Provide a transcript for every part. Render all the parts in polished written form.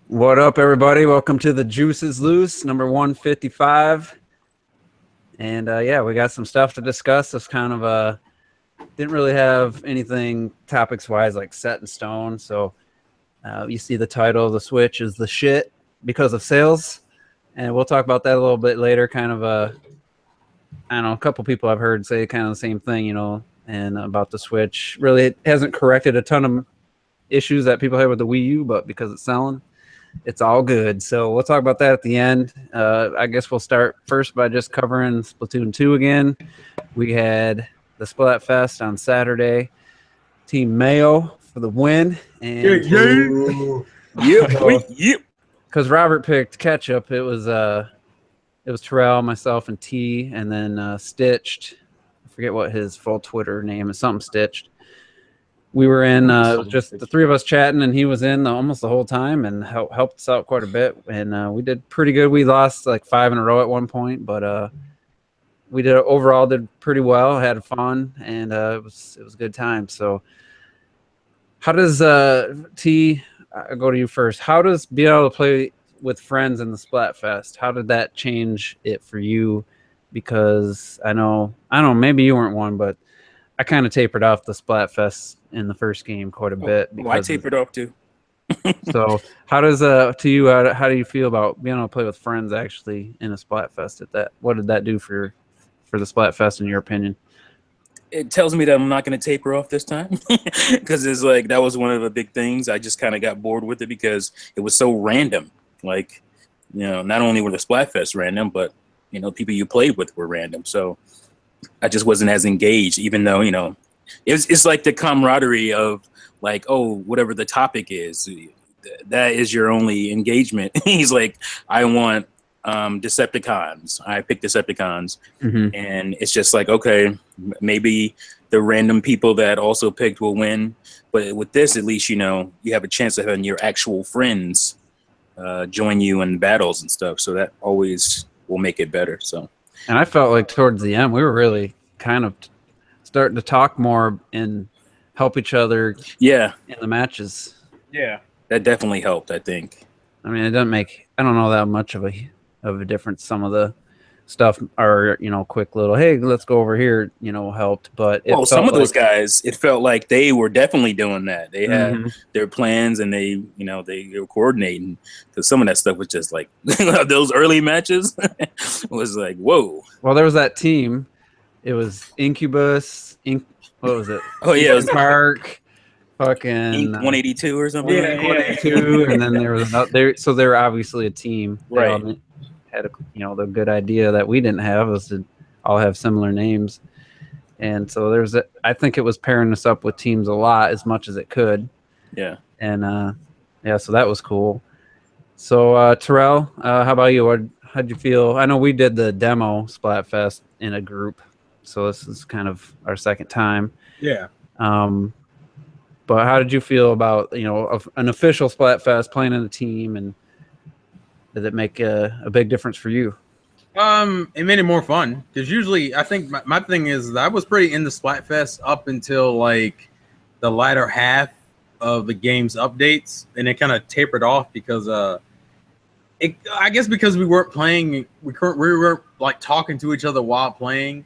What up, everybody? Welcome to the Juice is Loose, number 155. And yeah, we got some stuff to discuss. It's kind of didn't really have anything topics-wise like set in stone. So you see the title, the Switch is the shit because of sales. And we'll talk about that a little bit later. Kind of I don't know, a couple people I've heard say kind of the same thing, you know, and about the Switch. Really, it hasn't corrected a ton of issues that people have with the Wii U, but because it's selling, it's all good. So we'll talk about that at the end. I guess we'll start first by just covering Splatoon 2 again. We had the Splatfest on Saturday. Team Mayo for the win. And because Robert picked ketchup, it was Terrell, myself, and T, and then Stitched. I forget what his full Twitter name is. Something Stitched. We were in just the three of us chatting, and he was in almost the whole time and helped us out quite a bit. And we did pretty good. We lost like 5 in a row at one point, but we did overall did pretty well. Had fun, and it was a good time. So, how does T? I'll go to you first. How does being able to play with friends in the Splatfest? How did that change it for you? Because I don't know, maybe you weren't one, but I kind of tapered off the Splatfest in the first game quite a bit. I tapered off too. So how does to you how do you feel about being able to play with friends actually in a Splatfest? What did that do for the Splatfest in your opinion? It tells me that I'm not going to taper off this time because it's like that was one of the big things. I just kind of got bored with it because it was so random. Like, you know, not only were the Splatfest random, but you know, people you played with were random. So I just wasn't as engaged, even though, you know, it's like the camaraderie of like, oh, whatever the topic is, that is your only engagement. He's like, I want Decepticons. I picked Decepticons. And it's just like, okay, maybe the random people that also picked will win. But with this, at least, you know, you have a chance of having your actual friends join you in battles and stuff. So that always will make it better. So. And I felt like towards the end, we were really kind of starting to talk more and help each other in the matches. Yeah, that definitely helped, I think. I mean, it doesn't make, I don't know that much of a difference. Some of the stuff are, you know, quick little, hey, let's go over here, you know, helped. But some of those guys, it felt like they were definitely doing that. They had their plans and they, you know, they were coordinating, because some of that stuff was just like those early matches was like, whoa. Well, there was that team. It was Incubus. What was it? Oh yeah, it was Park. Fucking Inc. 182 or something. Yeah, 182. And then there was another. So they were obviously a team. Right. They had the good idea that we didn't have was to all have similar names, and so I think it was pairing us up with teams a lot as much as it could. Yeah. And so that was cool. So Terrell, how about you? How'd you feel? I know we did the demo Splatfest in a group, so this is kind of our second time. Yeah. But how did you feel about, you know, an official Splatfest, playing in a team, and did it make a big difference for you? It made it more fun, because usually I think my thing is that I was pretty into Splatfest up until like the latter half of the game's updates, and it kind of tapered off because I guess because we weren't playing, we weren't like talking to each other while playing,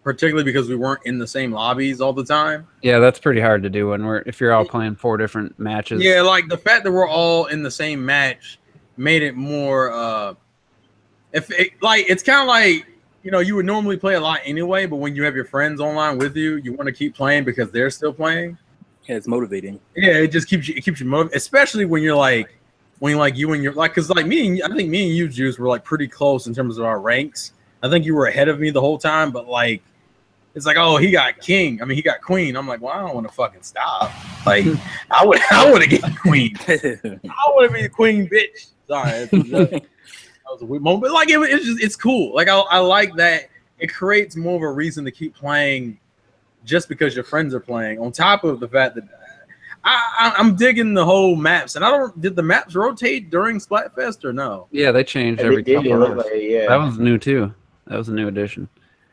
particularly because we weren't in the same lobbies all the time. Yeah, that's pretty hard to do if you're all playing 4 different matches. Yeah, like the fact that we're all in the same match made it more it's kind of like, you know, you would normally play a lot anyway, but when you have your friends online with you, you want to keep playing because they're still playing. Yeah, it's motivating. Yeah, it just keeps you motivated, especially when you're like, you and your, like, because like I think me and you, Juice, were like pretty close in terms of our ranks. I think you were ahead of me the whole time, but like, it's like, oh, he got king. I mean, he got queen. I'm like, well, I don't want to fucking stop. Like, I would have get queen. I want to be the queen, bitch. Sorry, that was a weird moment, but like, it's cool. Like, I like that it creates more of a reason to keep playing, just because your friends are playing. On top of the fact that I'm digging the whole maps, and did the maps rotate during Splatfest or no? Yeah, they changed every couple of hours. That was new too. That was a new addition.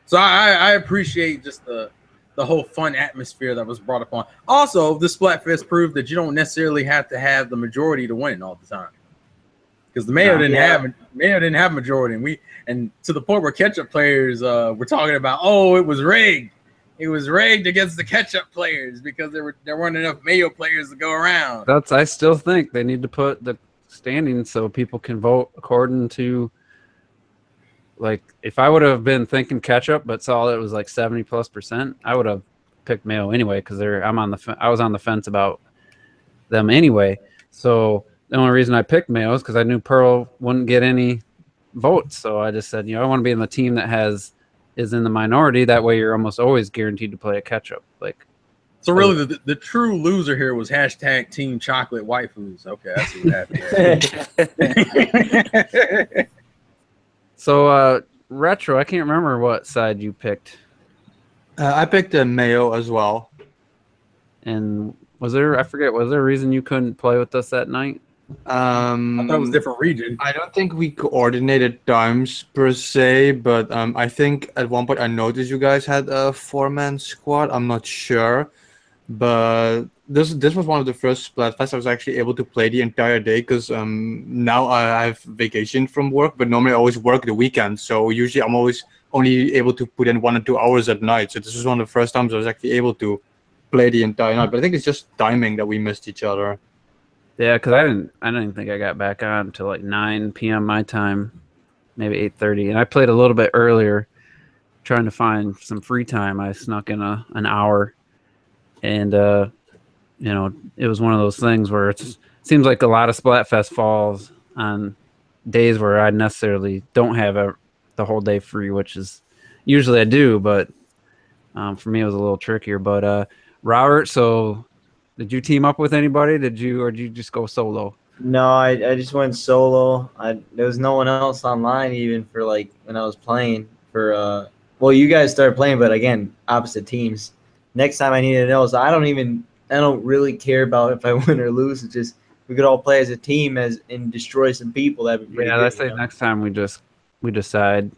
So I appreciate just the whole fun atmosphere that was brought upon. Also, the Splatfest proved that you don't necessarily have to have the majority to win all the time. because the Mayo didn't have majority, and to the point where ketchup players were talking about, oh, it was rigged. It was rigged against the ketchup players because there weren't enough Mayo players to go around. I still think they need to put the standings so people can vote according to, like, if I would have been thinking ketchup but saw it was like 70+%, I would have picked Mayo anyway because I was on the fence about them anyway. So the only reason I picked Mayo is because I knew Pearl wouldn't get any votes. So I just said, I want to be in the team that is in the minority. That way, you're almost always guaranteed to play a ketchup. Like, so really, the true loser here was hashtag Team Chocolate Waifus. Okay, that's what happened. So, Retro, I can't remember what side you picked. I picked a Mayo as well. And was there a reason you couldn't play with us that night? I thought it was a different region. I don't think we coordinated times per se, but I think at one point I noticed you guys had a 4-man squad. I'm not sure, but this was one of the first Splatfest I was actually able to play the entire day because now I have vacation from work, but normally I always work the weekend, so usually I'm always only able to put in 1 or 2 hours at night. So this was one of the first times I was actually able to play the entire night. But I think it's just timing that we missed each other. Yeah, because I didn't think I got back on until like 9 p.m. my time, maybe 8:30, and I played a little bit earlier, trying to find some free time. I snuck in an hour, and it was one of those things where it seems like a lot of Splatfest falls on days where I necessarily don't have the whole day free, which is usually I do, but for me it was a little trickier. But Robert, so. Did you team up with anybody? Or did you just go solo? No, I just went solo. There was no one else online even for like when I was playing for well, you guys started playing, but again, opposite teams. Next time I need to know, so I don't really care about if I win or lose. It's just we could all play as a team and destroy some people. That'd be pretty good. Let's say next time we decide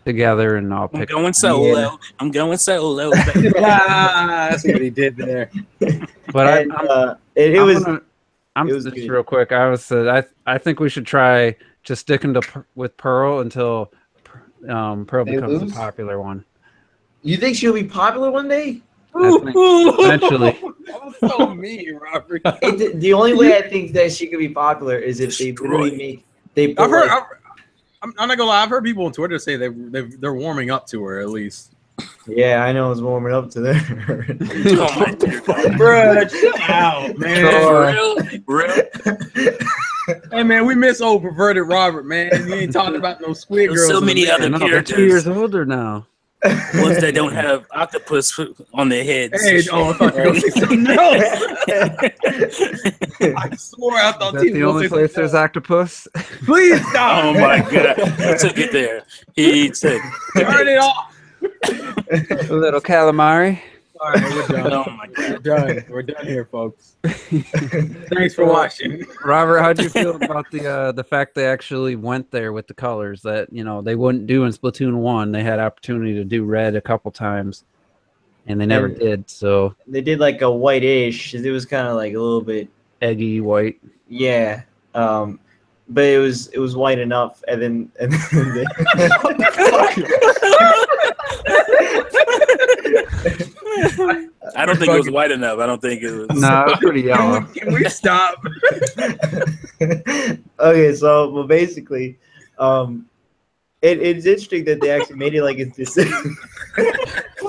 together and I'll pick. I'm going solo. Yeah. I'm going solo. That's what he did there. But it was just real quick. I think we should try just sticking with Pearl until Pearl becomes a popular one. You think she'll be popular one day? Eventually. That was so mean, Robert. The only way I think that she could be popular is if they really make. I'm not gonna lie. I've heard people on Twitter say they're warming up to her at least. Yeah, I know it's warming up to there. Oh my God, bro, chill out, man. Real. Hey man, we miss old perverted Robert, man. You ain't talking about no squid girls. So many other characters. They're 2 years older now. Ones that don't have octopus on their heads. Hey, I thought you were going to say something else. I swore I thought That's the only place there's octopus. Please stop. Oh my God. He took it there. He took Turn it off. A little calamari. All right, we're done. Oh my God. We're done. We're done here, folks. Thanks for watching. Robert, how do you feel about the fact they actually went there with the colors that they wouldn't do in Splatoon 1? They had opportunity to do red a couple times, and they never did. So they did like a white-ish. It was kind of like a little bit eggy white. Yeah, but it was white enough, and then they I don't think it was white enough. I don't think it was. No, it was pretty yellow. Can we stop? Okay, so well, basically, it's interesting that they actually made it like it's this.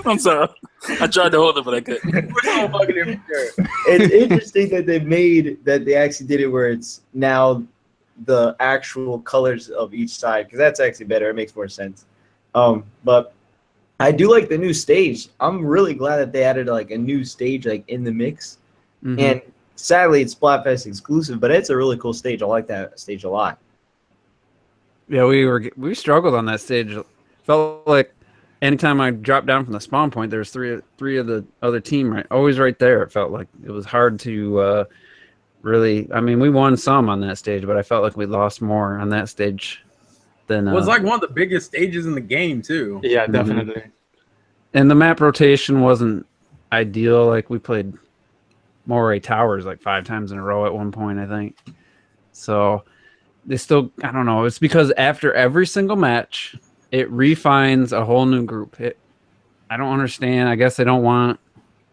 I'm sorry. I tried to hold it, but I couldn't. It's interesting that they actually did it where it's now the actual colors of each side, because that's actually better. It makes more sense. But I do like the new stage. I'm really glad that they added like a new stage like in the mix. Mm-hmm. And sadly, it's Splatfest exclusive, but it's a really cool stage. I like that stage a lot. Yeah, we struggled on that stage. Felt like anytime I dropped down from the spawn point, there's three of the other team always right there. It felt like it was hard to really. I mean, we won some on that stage, but I felt like we lost more on that stage. It was like one of the biggest stages in the game too. Yeah, definitely. Mm-hmm. And the map rotation wasn't ideal. Like we played Moray Towers like 5 times in a row at one point, I think. So they still, I don't know. It's because after every single match, it refines a whole new group. I don't understand. I guess they don't want,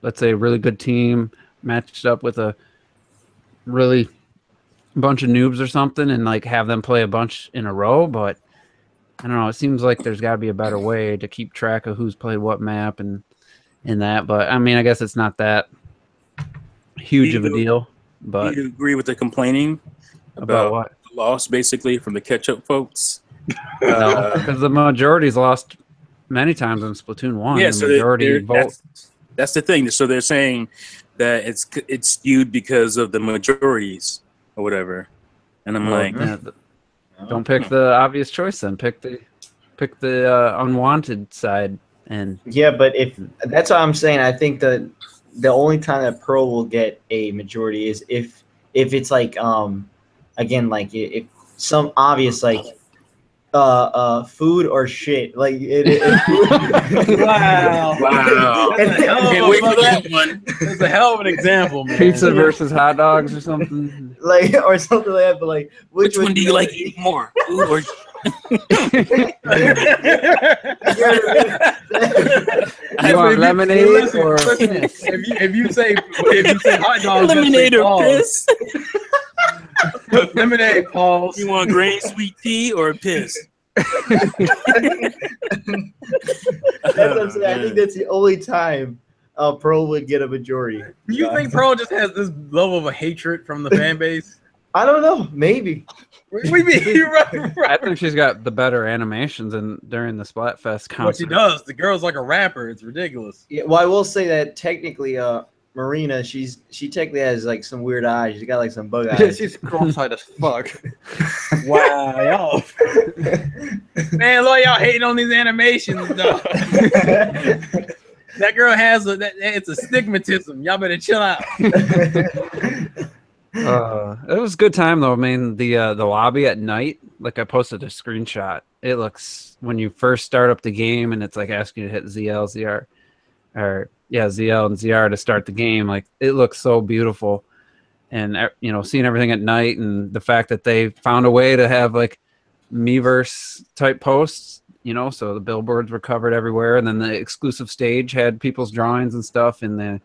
let's say, a really good team matched up with a really bunch of noobs or something and like have them play a bunch in a row. But I don't know. It seems like there's got to be a better way to keep track of who's played what map and that. But I mean, I guess it's not that huge of a deal. But do you agree with the complaining about what? The loss, basically, from the ketchup folks? No, because the majority's lost many times in Splatoon 1. Yeah, the so majority vote. that's the thing. So they're saying that it's skewed because of the majorities or whatever. And I'm like, don't pick the obvious choice then. Pick the unwanted side. And yeah, but if that's what I'm saying, I think the only time that Pro will get a majority is if it's like again, like if some obvious like food or shit, like wow. Can't wait for that one. That's a hell of an example, man. Pizza versus hot dogs or something, like or something like that. But like, which one do you like eating more, food or? You want lemonade or piss? If you say hot dogs, lemonade or piss? Lemonade, pause. You want green sweet tea or piss? That's what I'm saying. I think that's the only time Pro would get a majority. Do you think Pro just has this level of a hatred from the fan base? I don't know. Maybe. We mean, right. I think she's got the better animations during the Splatfest concert. What she does, the girl's like a rapper. It's ridiculous. Yeah, well, I will say that technically, Marina, she technically has like some weird eyes. She's got like some bug eyes. Yeah, she's cross-eyed as fuck. Wow, y'all. Man, look, y'all hating on these animations, though. That girl has it's a stigmatism. Y'all better chill out. It was a good time though. I mean, the lobby at night, like I posted a screenshot. It looks when you first start up the game and it's like asking you to hit ZL, ZR, or ZL and ZR to start the game. Like it looks so beautiful, and you know, seeing everything at night and the fact that they found a way to have like Miiverse type posts, you know, so the billboards were covered everywhere, and then the exclusive stage had people's drawings and stuff in the.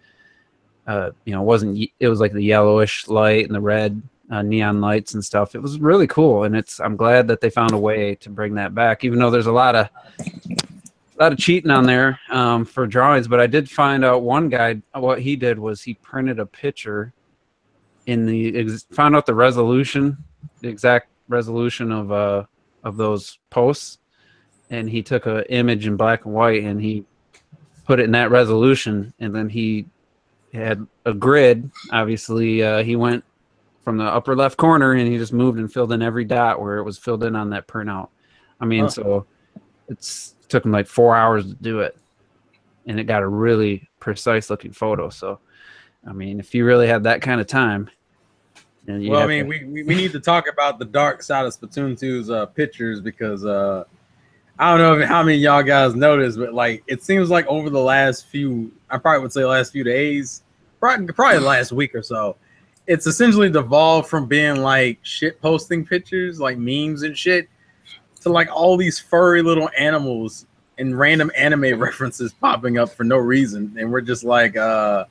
You know, it was like the yellowish light and the red neon lights and stuff. It was really cool, and I'm glad that they found a way to bring that back, even though there's a lot of cheating on there for drawings. But I did find out one guy, what he did was he printed a picture found out the resolution, the exact resolution of those posts, and he took an image in black and white and he put it in that resolution, and then he had a grid. Obviously, he went from the upper left corner and he just moved and filled in every dot where it was filled in on that printout. I mean, so it took him like 4 hours to do it, and it got a really precise looking photo. So, I mean, if you really had that kind of time, well, I mean, we need to talk about the dark side of Splatoon 2's pictures, because I don't know how many of y'all guys noticed, but like it seems like over the last few, I probably would say last few days, probably last week or so, it's essentially devolved from being like shit posting pictures, like memes and shit, to like all these furry little animals and random anime references popping up for no reason. And we're just like, guys,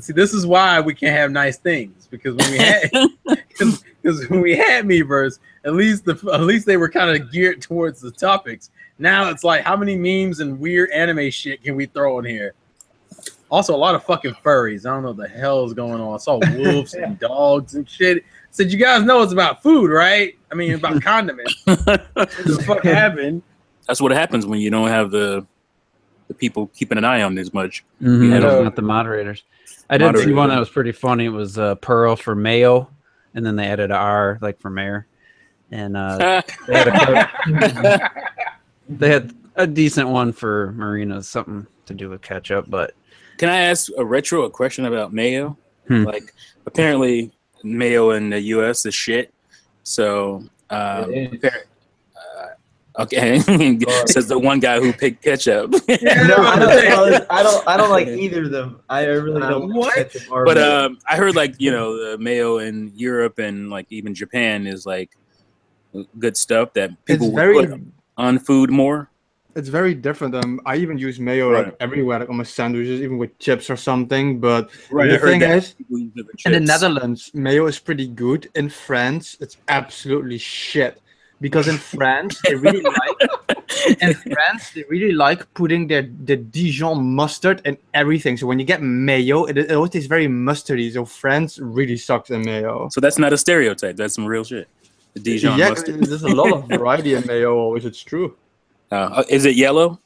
see, this is why we can't have nice things, because when we had because when we had Miiverse, at least they were kind of geared towards the topics. Now it's like, how many memes and weird anime shit can we throw in here? Also, a lot of fucking furries. I don't know what the hell is going on. I saw wolves and dogs and shit. Said, you guys know it's about food, right? I mean, about condiment. What the fuck happened? That's what happens when you don't have the people keeping an eye on as much. Not the moderators. I did see one that was pretty funny. It was Pearl for Mayo, and then they added an R like for mayor. And they had a decent one for Marina, something to do with ketchup. But can I ask a question about Mayo? Like, apparently Mayo in the U.S. is shit. So Okay, says the one guy who picked ketchup. No, I don't like either of them. I really don't. What? Like ketchup or But mayo. I heard like the mayo in Europe and like even Japan is like good stuff that people It's would very, put on food more. it's very different. I even use mayo like Right. everywhere, like on my sandwiches, even with chips or something. But Right, the I heard thing that. is, People use it with in the chips. Netherlands, mayo is pretty good. In France, it's absolutely shit. Because in France, they really like putting the Dijon mustard in everything. So when you get mayo, it always tastes very mustardy. So France really sucks in mayo. So that's not a stereotype. That's some real shit. The Dijon Yeah, mustard. there's a lot of variety in mayo. Always, it's true. Is it yellow?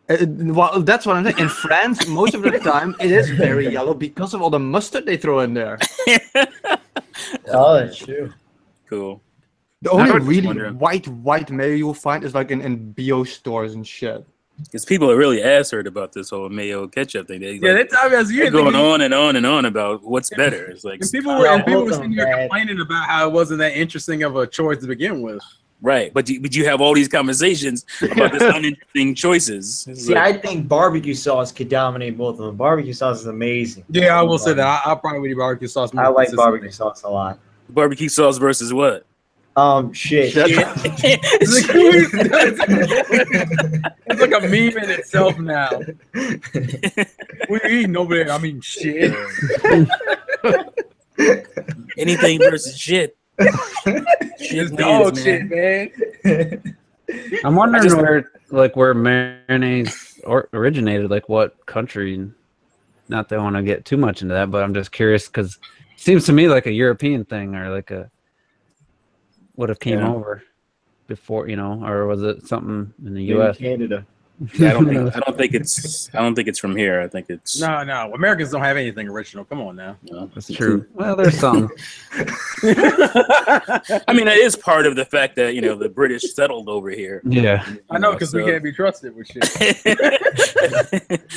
Well, that's what I'm saying. In France, most of the time, it is very yellow because of all the mustard they throw in there. Oh, that's true. Cool. The I only was really wondering. white mayo you'll find is like in bio stores and shit. Because people are really ass-hurt about this whole mayo ketchup thing. Yeah, that time as They're you going on and on and on about what's better. It's like And people were both sitting of here them bad. complaining about how it wasn't that interesting of a choice to begin with. right, but you have all these conversations about this uninteresting choices. It's See, like, I think barbecue sauce could dominate both of them. Barbecue sauce is amazing. Yeah, I will say that. I probably eat barbecue sauce more I like consistently. barbecue sauce a lot. barbecue sauce versus what? Shit. It's like a meme in itself now. What are you eating over there? I mean, shit. Anything versus shit. It's dog shit, man. I'm wondering where mayonnaise originated, like what country. Not that I want to get too much into that, but I'm just curious because it seems to me like a European thing or like a would have came over before, or was it something in the U.S.? Canada. Yeah, I don't think it's from here. I think it's No. Americans don't have anything original. Come on now. That's true. Well, there's some. I mean, it is part of the fact that the British settled over here. Yeah. I know because we can't be trusted with shit.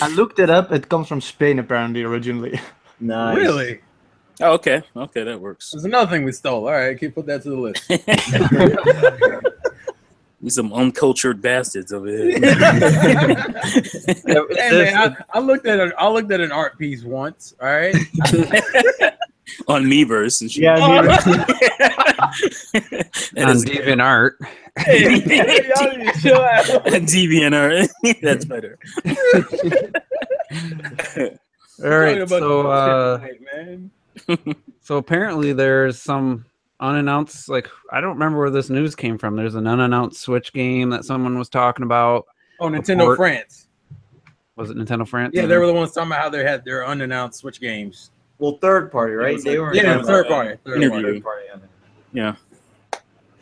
I looked it up. It comes from Spain apparently originally. Nice. Really? Oh, okay, that works. There's another thing we stole. All right, put that to the list. We some uncultured bastards over here. Hey man, I looked at an art piece once. All right. On Meverse and shit. Yeah, On DeviantArt. Hey, y'all need to chill out. DeviantArt. That's better. All right, Talking about so shit tonight, man. so apparently there's some unannounced, like I don't remember where this news came from. There's an unannounced Switch game that someone was talking about. Oh, Nintendo France. Was it Nintendo France? Yeah, they were the ones talking about how they had their unannounced Switch games. well, third party, right? They were Third party. Interview. Third party on it. Yeah.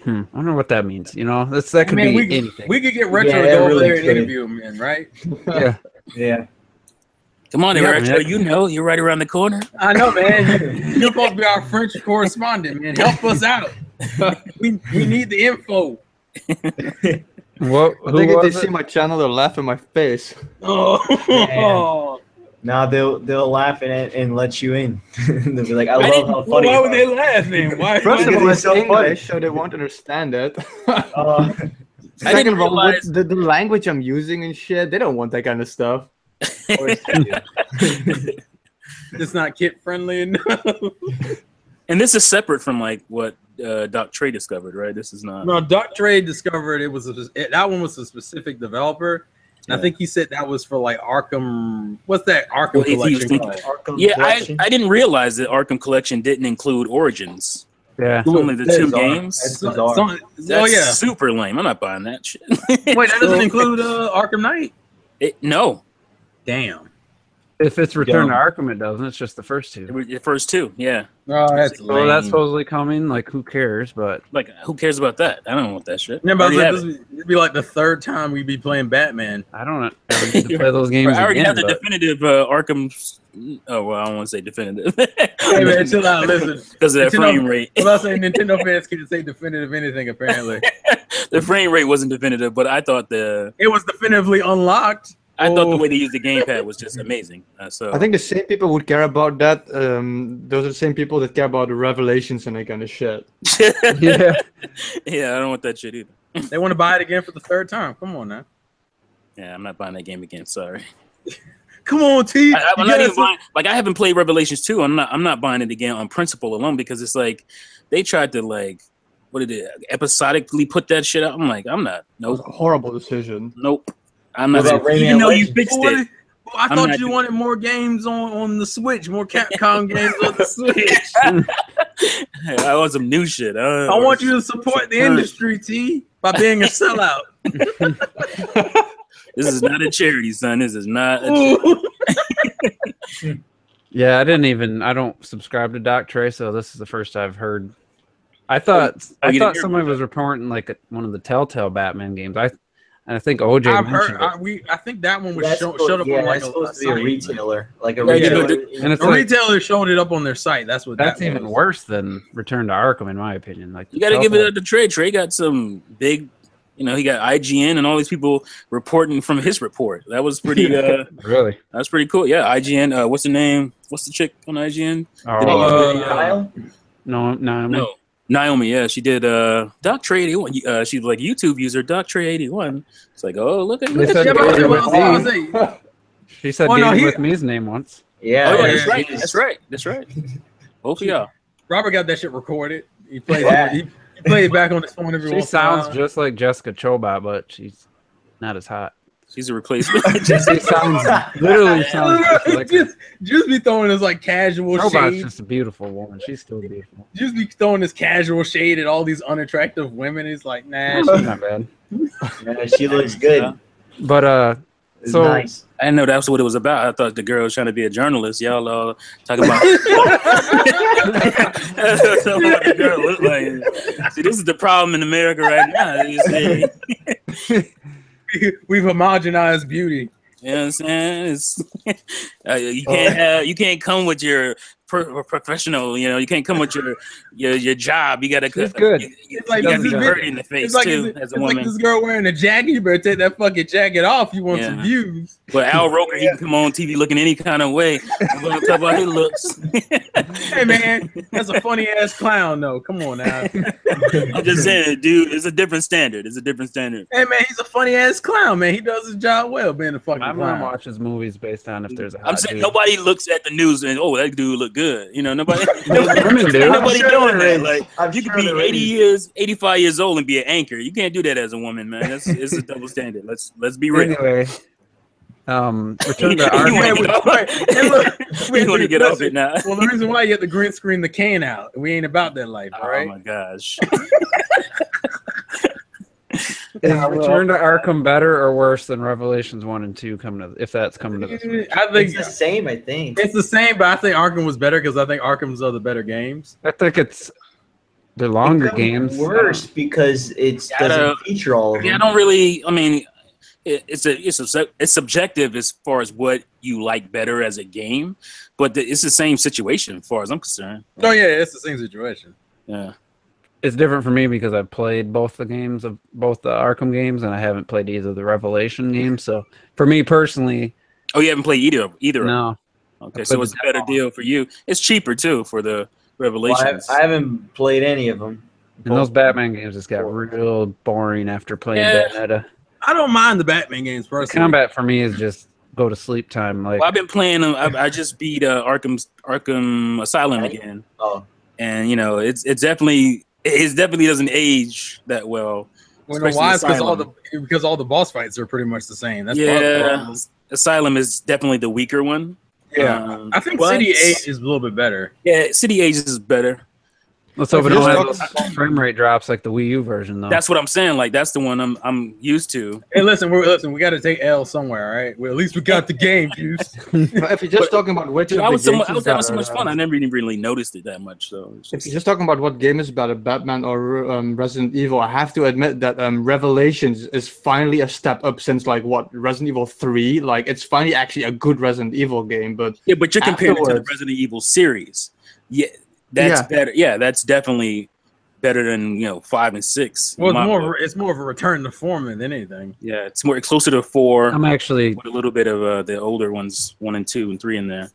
I wonder what that means. that could be anything. We could get Retro Yeah, to that go over really there and could. interview him, man, right? Yeah. Yeah. Come on, Yeah, Retro. man. You're right around the corner. I know, man. You're supposed to be our French correspondent, man. Help us out. We need the info. What? I Who think if they was see it? my channel, they'll laugh in my face. Oh. Now they'll laugh and let you in. They'll be like, I love didn't- how Well, funny. why you would are. they laugh, man? Why? First of Because all, it's it's so funny. English, so they won't understand it. Uh, Second of all, realize- with the language I'm using and shit, they don't want that kind of stuff. It's not kid friendly enough. And this is separate from like what Doc Trey discovered, right? This is not. No, Duck Trade discovered that one was a specific developer. And I think he said that was for like Arkham. What's that Arkham Well, he was collection thinking- called? Arkham Yeah, Collection. I didn't realize that Arkham Collection didn't include Origins. Yeah. It's only the That two is bizarre. games. That's So- bizarre. so- That's oh yeah. super lame. I'm not buying that shit. Wait, that doesn't include Arkham Knight. No, Damn. If it's Return to Yeah. Arkham, it doesn't. It's just the first two. the first two. Yeah, Oh, that's So lame. So that's supposedly coming. Like, who cares? But like who cares about that? I don't want that shit. Yeah, but Already have this it. would be like the third time we'd be playing Batman. I don't ever get to play those games I already again. have the but- definitive Arkham. Oh well, I don't want to say definitive. Hey man, chill out. Listen, Because of that Nintendo- frame rate. well, I say Nintendo fans can't say definitive anything. Apparently, The frame rate wasn't definitive, but I thought it was definitively unlocked. the way they used the gamepad was just amazing. So I think the same people would care about that. Those are the same people that care about the revelations and that kind of shit. Yeah. yeah, I don't want that shit either. They want to buy it again for the third time. Come on now. Yeah, I'm not buying that game again. Sorry. Come on, T. I'm not even buying. Like, I haven't played Revelations 2. I'm not buying it again on principle alone because it's like they tried to like what did it episodically put that shit out. I'm like, I'm not. It was Nope. a horrible decision. Nope. I'm not. What about Even though you Rayman fixed it. I I'm thought not you doing- wanted more games on the Switch, more Capcom games on the Switch. I want some new shit. I want you to support the industry, T, by being a sellout. This is not a charity, son. This is not. A charity. Yeah, I don't subscribe to Doc Trey, so this is the first I've heard. I thought you didn't hear somebody was reporting like one of the Telltale Batman games. I think OJ I've mentioned heard. it. I think that one was That's showed supposed- up yeah, on like that's supposed to be a site. retailer, like a Yeah, retailer. And it's A like, retailer showed it up on their site. That's what. that's that even was. worse than Return to Arkham, in my opinion. Like You got to give it up to Trey. Trey got some big. You know, he got IGN and all these people reporting from his report. That was pretty. Really? That's pretty cool. Yeah, IGN. What's the name? What's the chick on IGN? Kyle? No, No, Naomi. Yeah, she did. Doc Trey 81. She's like YouTube user Doc Trey 81. It's like, oh, look at They said Yeah, but I Gaming was with gonna Me. say, She said Oh, no, Gaming he- with Me's name once. Yeah, Oh yeah, yeah, that's right. she's- That's right. That's right. Both of y'all. Robert got that shit recorded. He plays Yeah. it. He plays it back on his phone every She once in a sounds while. just like Jessica Chobot, but she's not as hot. She's a replacement. She literally sounds just like her. just be throwing this like casual Chobot's shade. just a beautiful woman. She's still beautiful. Just be throwing this casual shade at all these unattractive women. It's like, nah. She's not bad. Yeah, she looks good. But It's so nice. I didn't know that's what it was about. I thought the girl was trying to be a journalist. Y'all talking about. That's what the girl looked like. See, this is the problem in America right now. You see. We've homogenized beauty. You know what I'm saying? You can't come with your professional. You know, you can't come with your job. You gotta. She's good. You like gotta this be bitch- hurt in the face It's like, too, it's as a like woman. this girl wearing a jacket. You better take that fucking jacket off. You want some Yeah. views. But Al Roker, he can come on TV looking any kind of way. I'm gonna talk about his looks. Hey man, that's a funny ass clown though. Come on now. I'm just saying, dude, it's a different standard. It's a different standard. Hey man, he's a funny ass clown, man. He does his job well, being a fucking my mom clown. watches movies based on if there's a hot I'm saying dude. nobody looks at the news and that dude look good. You know, nobody. Women do. Nobody I'm sure doing there that. is. Like I'm you sure could be there 80 is. years, 85 years old and be an anchor. You can't do that as a woman, man. It's a double standard. Let's be real. Anyway, Return to You Arkham. wanna get off- Hey, look, you want to get off it now? Well, the reason why you have to green screen the can out. We ain't about that life, all Oh right? my gosh. Is Return to Arkham better or worse than Revelations 1 and 2 coming to, if that's coming to this? I think It's the same, I think. it's the same, but I think Arkham was better because I think Arkham's are the better games. I think they're longer It's games. worse because it Yeah, doesn't feature all of them. Yeah, I don't really. I mean, it's subjective as far as what you like better as a game, but it's the same situation as far as I'm concerned. Oh yeah, it's the same situation. Yeah. It's different for me because I've played both the games of both the Arkham games, and I haven't played either of the Revelation games. So for me personally, Oh, you haven't played either. no. Okay, I so played it's the a better demo. deal for you. It's cheaper too for the Well, Revelations. I haven't played any of them. In those Batman games, it's got real boring after playing Bayonetta. I don't mind the Batman games The personally. combat for me is just go to sleep time. Like Well, I've been playing them. I just beat Arkham Asylum again, Oh, and you know it definitely doesn't age that well. Well, no, especially why? It's Asylum. because all the boss fights are pretty much the same. That's part of the Yeah, problem. Asylum is definitely the weaker one. Yeah, I think but- City 8 is a little bit better. Yeah, City Age is better. let's hope it If don't you're have those frame rate drops like the Wii U version though. That's what I'm saying. Like that's the one I'm used to. Hey, listen, we got to take L somewhere, all right? Well, at least we got the game, juice. But if you're just talking about which Dude, of I the was games having is so much better, fun. I never even really noticed it that much. So it's if just- you're just talking about what game is better, Batman or Resident Evil, I have to admit that Revelations is finally a step up since like what Resident Evil 3. Like it's finally actually a good Resident Evil game, but yeah, but you're comparing it to the afterwards- Resident Evil series. Yeah, that's Yeah. better. Yeah, that's definitely better than 5 and 6. Well, My- it's more of a return to form than anything. Yeah, it's more closer to 4 I'm actually with a little bit of the older ones, 1 and 2 and 3 in there.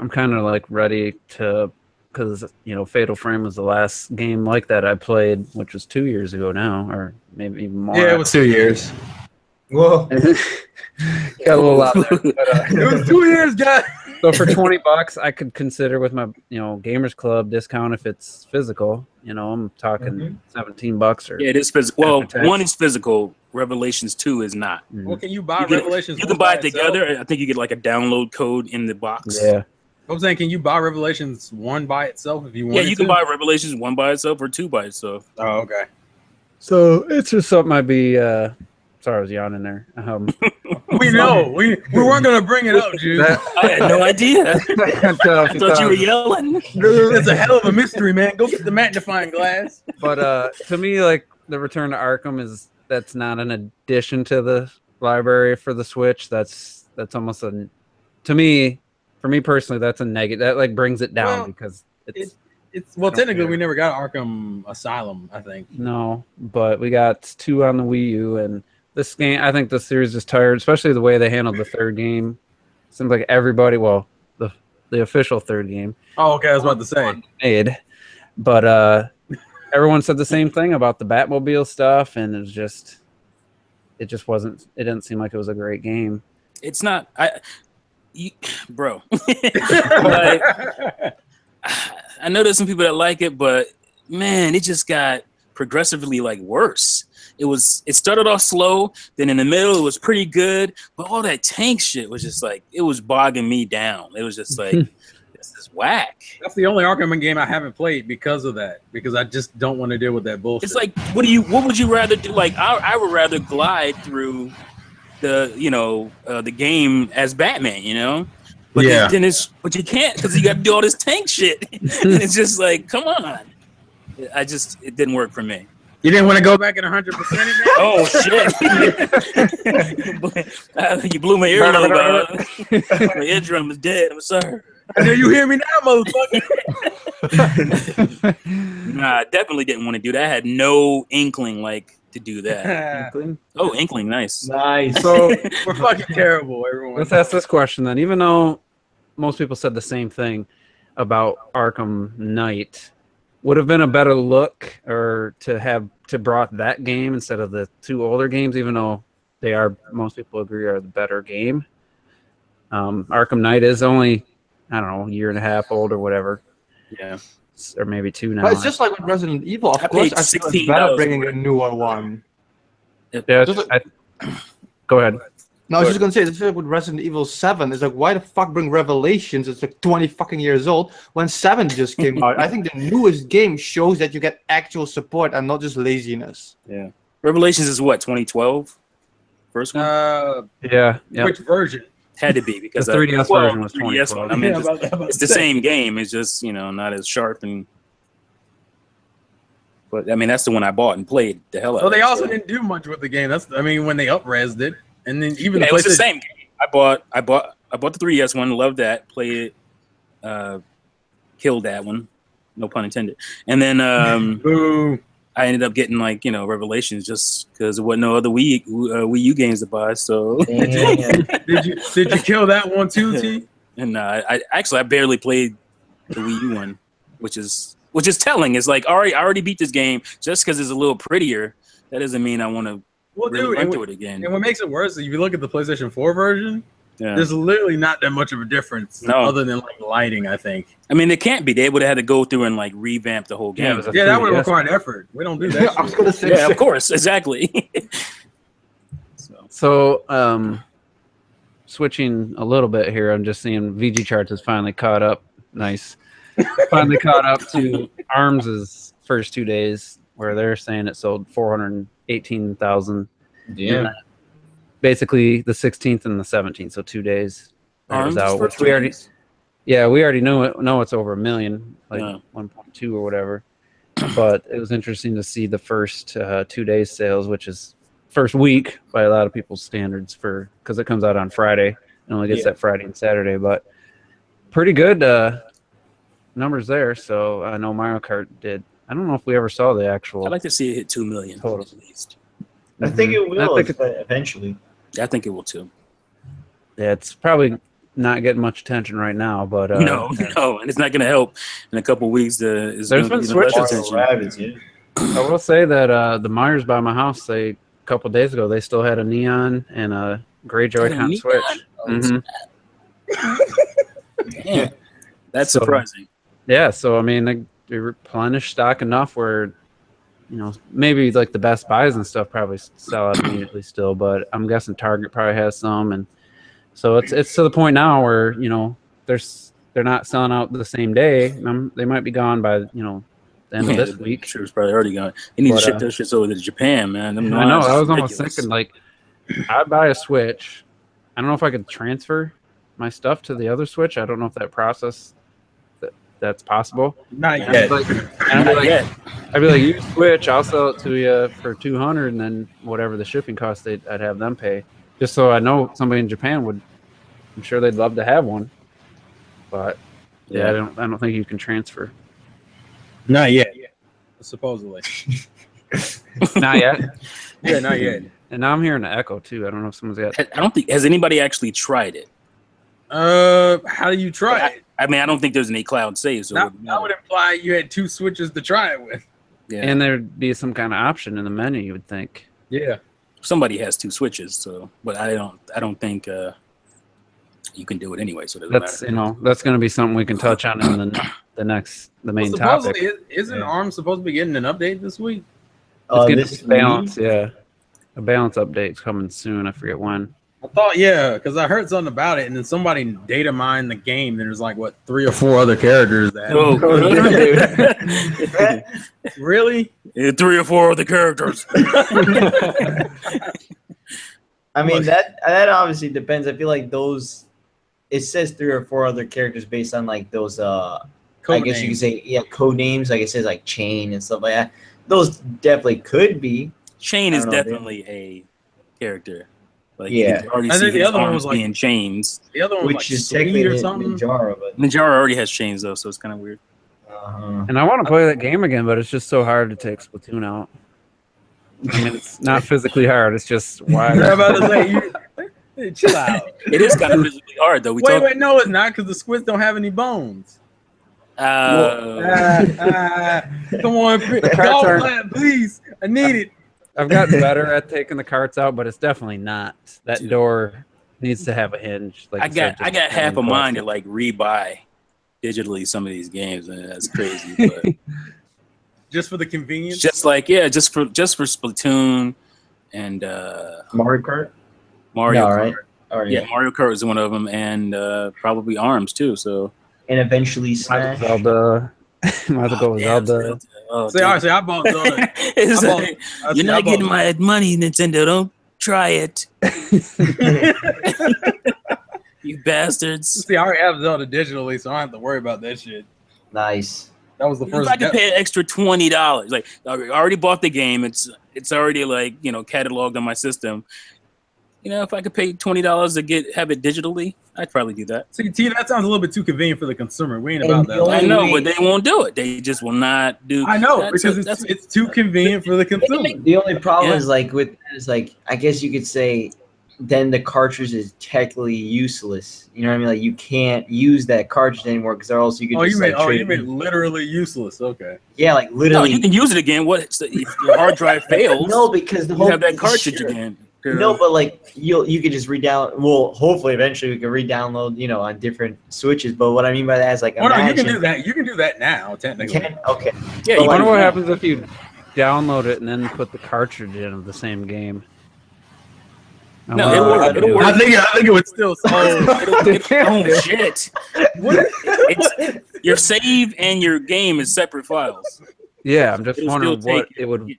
I'm kind of like ready to because Fatal Frame was the last game like that I played, which was 2 years ago now, or maybe even more. Yeah, it was 2 years. Whoa. Got a little out there. But, It was 2 years, guys. so for $20, I could consider with my Gamers Club discount if it's physical. I'm talking $17 or Yeah, it is physical. Well, after tax. 1 is physical. Revelations 2 is not. Well, can you buy Revelations? You can buy it together. I think you get like a download code in the box. Yeah. I'm saying, can you buy Revelations 1 by itself if you want? Yeah, you can buy Revelations 1 by itself or 2 by itself. Oh, okay. So it's just something I'd be. Sorry, I was yawning there. We know. We weren't gonna bring it up, dude. I had no idea. I thought you were yelling. It's a hell of a mystery, man. Go get the magnifying glass. But to me, like the Return to Arkham that's not an addition to the library for the Switch. That's almost for me personally, that's a negative. That like brings it down because it's technically we never got Arkham Asylum, I think. No, but we got 2 on the Wii U, and this game, I think the series is tired, especially the way they handled the third game. Seems like everybody, well, the official third game. Oh, okay, I was about to say. Made, but everyone said the same thing about the Batmobile stuff, and it just wasn't. It didn't seem like it was a great game. It's not, bro. Like, I know there's some people that like it, but man, it just got progressively like worse. It started off slow, then in the middle it was pretty good, but all that tank shit was just like, it was bogging me down. It was just like, this is whack. That's the only Arkham game I haven't played because of that, because I just don't want to deal with that bullshit. It's like, what would you rather do? Like, I would rather glide through the game as Batman, But yeah. But you can't because you got to do all this tank shit. And it's just like, come on. It didn't work for me. You didn't want to go back at 100% again? Oh shit! You blew my earlobe out. My eardrum is dead. I'm sorry. I know you hear me now, motherfucker. Nah, I definitely didn't want to do that. I had no inkling to do that. Inkling? Oh, inkling, nice. Nice. So We're fucking terrible, everyone. let's ask this question then. Even though most people said the same thing about Arkham Knight, would have been a better look or to brought that game instead of the 2 older games, even though they are, most people agree, are the better game. Arkham Knight is only, I don't know, a year and a half old or whatever. Yeah. Or maybe 2 now. But it's just like with Resident Evil. Of I course, paid I think it's $16 better bringing a newer one. Yeah, go ahead. No, I was just gonna say, it's like with Resident Evil 7. It's like, why the fuck bring Revelations? It's like 20 fucking years old when 7 just came out. I think the newest game shows that you get actual support and not just laziness. Yeah. Revelations is what, 2012? First one? Yeah. Which version? Had to be because The 3DS version was 3DS 2012. one. I mean, Yeah, it's the same game. It's just not as sharp But I mean, that's the one I bought and played the hell out. So of they it, also so. didn't do much with the game. When they up-resed it, and then even Yeah, the it was the PlayStation. same game. I bought the 3DS one, loved that, played it, killed that one, no pun intended. And then Boo. I ended up getting Revelations just because there wasn't no other Wii U games to buy. So Damn. Did you kill that one too, T? and I barely played the Wii U one, which is telling. It's like, all right, I already beat this game just because it's a little prettier. That doesn't mean I want to really run through it again. And what makes it worse is if you look at the PlayStation 4 version, Yeah. there's literally not that much of a difference other than lighting, I think. I mean, it can't be. They would have had to go through and revamp the whole game. Yeah, it was a Yeah, that would 3DS. have required effort. We don't do that. I was gonna say, Yeah, of course, exactly. So, switching a little bit here, I'm just seeing VG Charts has finally caught up. Nice. Finally caught up to ARMS' first 2 days, where they're saying it sold 418,000. Yeah. Basically the 16th and the 17th, so 2 days. ARMS Out, first which we already, days? yeah, we already know it's over 1 million, like Yeah. 1.2 or whatever. But it was interesting to see the first 2 days sales, which is first week by a lot of people's standards because it comes out on Friday. It only gets that Friday and Saturday, but pretty good numbers there. So I know Mario Kart did. I don't know if we ever saw the actual. I'd like to see it hit 2 million Total. at least. I think it will I think eventually. I think it will too. Yeah, it's probably not getting much attention right now, but no, and it's not going to help in a couple weeks. There's been switches. Rabbids, yeah. I will say that the Myers by my house, a couple days ago, they still had a neon and a gray Joy-Con switch. Damn, that's surprising. Yeah, so I mean, they replenish stock enough where, maybe like the Best Buys and stuff probably sell out immediately still, but I'm guessing Target probably has some, and so it's to the point now where they're not selling out the same day. They might be gone by the end of this week. Sure, it's probably already gone. You need to ship those shits over to Japan, man. I know. I was almost thinking like I'd buy a Switch. I don't know if I could transfer my stuff to the other Switch. I don't know if that process that's possible. Not yet. I'd be like, you Switch, I'll sell it to you for $200, and then whatever the shipping cost, I'd have them pay. Just so I know somebody in Japan would. I'm sure they'd love to have one, but I don't think you can transfer. Not yet. Supposedly. Not yet. Yeah, not yet. And now I'm hearing the echo too. I don't know if someone's got. I don't think has anybody actually tried it. How do you try it? I mean, I don't think there's any cloud save. So that would imply you had 2 switches to try it with. Yeah, and there'd be some kind of option in the menu. You would think. Yeah. Somebody has 2 switches, so but I don't think you can do it anyway. So it doesn't matter. That's going to be something we can touch on in the main topic. Isn't ARM supposed to be getting an update this week? It's getting balance, a balance update's coming soon. I forget when. I thought, because I heard something about it, and then somebody data mined the game. And there's like 3 or 4 other characters. Really? Yeah, 3 or 4 other characters. I mean that obviously depends. I feel like those. It says 3 or 4 other characters based on like those. I guess you could say code names. Like it says like Chain and stuff like that. Those definitely could be. Chain is definitely a character. Like, I think the other one was being chains. The other one which is technically or something. Ninjara, but Ninjara already has chains though, so it's kind of weird. And I want to play that game again, but it's just so hard to take Splatoon out. I mean, it's not physically hard. It's just why. Chill out. It is kind of physically hard though. Wait, no, it's not because the squids don't have any bones. Come on, please. I need it. I've gotten better at taking the carts out, but it's definitely not. That door needs to have a hinge. Like I got half a mind to like rebuy digitally some of these games, and that's crazy. But just for the convenience. Just for Splatoon and Mario Kart. Mario Kart. Right? All right. Yeah, Mario Kart is one of them, and probably ARMS too. So and eventually Smash. Zelda. Might as well go with Zelda. I bought Zelda. You're not getting my money, Nintendo. Don't try it. You bastards. See, I already have Zelda digitally, so I don't have to worry about that shit. Nice. That was the first. If I could pay an extra $20, like I already bought the game, it's already like cataloged on my system. If I could pay $20 to have it digitally, I'd probably do that. See, T, that sounds a little bit too convenient for the consumer. We ain't about that. I know, but they won't do it. They just will not do. I know because it's too convenient for the consumer. The only problem is I guess you could say, then the cartridge is technically useless. You know what I mean? Like you can't use that cartridge anymore because else you could. You mean literally useless? Okay. Yeah, like literally. No, you can use it again. What if your hard drive fails? No, because you have that cartridge again. No, but like you could just re-download. Well, hopefully, eventually, we can re-download. On different switches. But what I mean by that is like, you can do that. You can do that now, technically. Okay. Yeah, you wonder what happens if you download it and then put the cartridge in of the same game. No, it'll work. I think it would still. Oh shit! Your save and your game is separate files. Yeah, I'm just wondering what it would.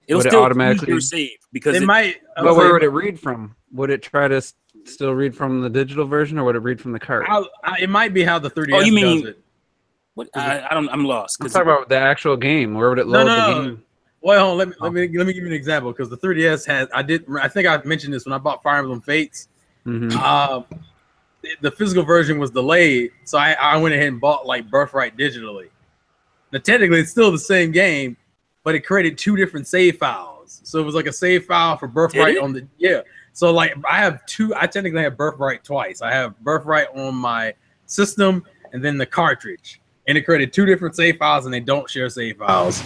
It'll would still automatically your save because it might. But where would it read from? Would it try to still read from the digital version, or would it read from the cart? It might be how the 3DS does it. What? I'm lost. I'm talking about the actual game. Where would it load the game? Well, let me give you an example because the 3DS has. I think I mentioned this when I bought Fire Emblem Fates. Mm-hmm. The physical version was delayed, so I went ahead and bought like Birthright digitally. Now technically, it's still the same game, but it created 2 different save files. So it was like a save file for Birthright on the So like I have two. I technically have Birthright twice. I have Birthright on my system and then the cartridge, and it created two different save files, and they don't share save files.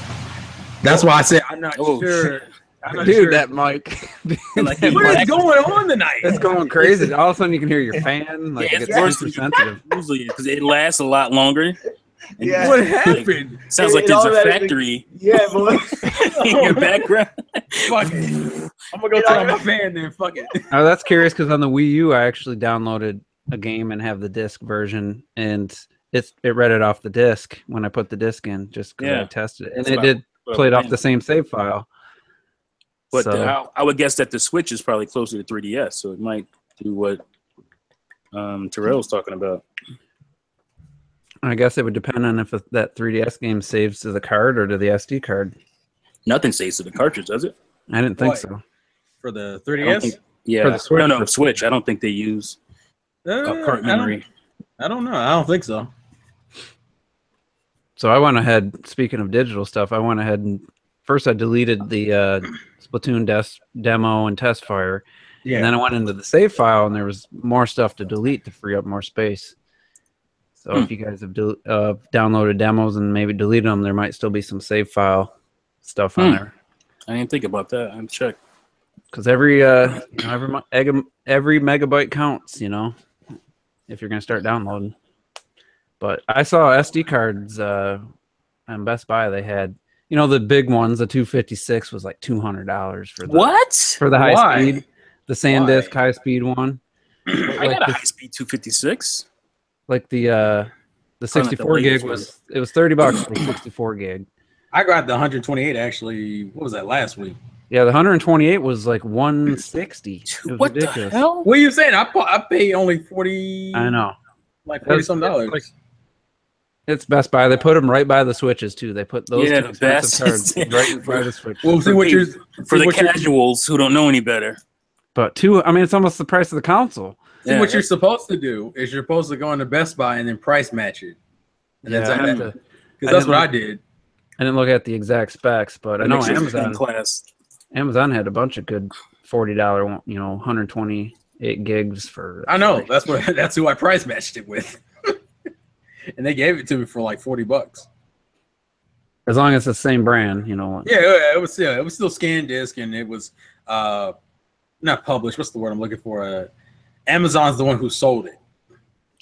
That's why I said I'm not sure. I'm not Dude, sure. that mic. Like, What is going on tonight? It's going crazy. All of a sudden, you can hear your fan. Like, Yeah, it it's gets worse super than sensitive. usually because it lasts a lot longer. Yeah. What happened? Sounds like It there's a automatically- factory Yeah, boy. in your background. Fuck it. I'm gonna go turn on my fan then. Fuck it. Oh, that's curious because on the Wii U, I actually downloaded a game and have the disc version, and it read it off the disc when I put the disc in, just because I tested it, and That's it what did I- play it off the same save file. But So- I would guess that the Switch is probably closer to 3DS, so it might do what Terrell's talking about. I guess it would depend on if that 3DS game saves to the card or to the SD card. Nothing saves to the cartridge, does it? I didn't think What? so. For the I don't 3DS? think- yeah. For the Switch. No, Switch. I don't think they use card memory. I don't know. I don't think so. So I went ahead, speaking of digital stuff, I went ahead and first I deleted the Splatoon demo and test fire. Yeah. And then I went into the save file and there was more stuff to delete to free up more space. So if you guys have downloaded demos and maybe deleted them, there might still be some save file stuff on there. I didn't think about that. I'm check. Because every megabyte counts, you know, if you're gonna start downloading. But I saw SD cards on Best Buy. They had, you know, the big ones. The 256 was like $200 for the What? for the high Why? speed, the SanDisk high speed one. I got a high speed 256. Like the 64 gig was $30 for 64 gig. I got the 128 actually. What was that last week? Yeah, the 128 was like 160. It was What ridiculous. the hell? What are you saying? I paid only 40. I know. Like 40 some dollars. Like, it's Best Buy. They put them right by the switches too. They put those Yeah, two the expensive best. cards right by the switches. Well, see what you're For see the what you're- casuals who don't know any better. But it's almost the price of the console. see what you're supposed to do is you're supposed to go into Best Buy and then price match it. And Yeah, that's I have because to- that's what I did. I didn't look at the exact specs, but I know Amazon class. had a bunch of good $40, 128 gigs for. I know that's who I price matched it with, and they gave it to me for like $40. As long as it's the same brand, you know. Yeah, it was still ScanDisk, and it was not published. What's the word I'm looking for? Amazon's the one who sold it.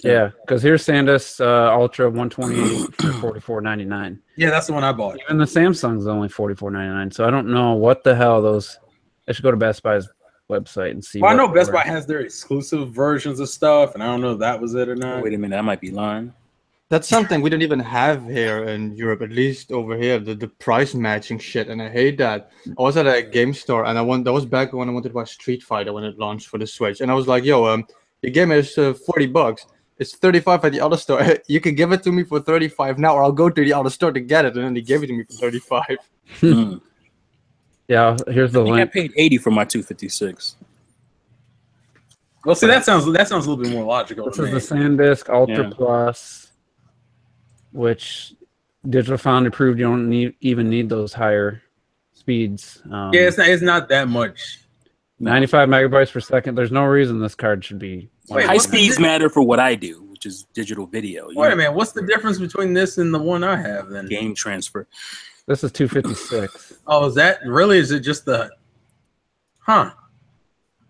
Yeah, because here's SanDisk Ultra 128 for $44.99. Yeah, that's the one I bought. Even the Samsung's only $44.99. So I don't know what the hell those. I should go to Best Buy's website and see. Well, I know what Best they're- Buy has their exclusive versions of stuff, and I don't know if that was it or not. Wait a minute, I might be lying. That's something we don't even have here in Europe, at least over here, the price matching shit, and I hate that. I was at a game store, and that was back when I wanted to buy Street Fighter when it launched for the Switch, and I was like, yo, the game is $40. It's 35 at the other store. You can give it to me for 35 now, or I'll go to the other store to get it, and then they gave it to me for 35. Yeah, here's the I think I link. paid 80 for my 256. Well, see, that sounds a little bit more logical. This to is me. the SanDisk Ultra Yeah. Plus, which Digital Foundry proved you don't even need those higher speeds. Yeah, it's not that much. 95 megabytes per second. There's no reason this card should be. Wait, High what's the speeds di- matter for what I do, which is digital video. Wait a minute, what's the difference between this and the one I have then? Game transfer. This is 256. Oh, is that really? Is it just the? Huh?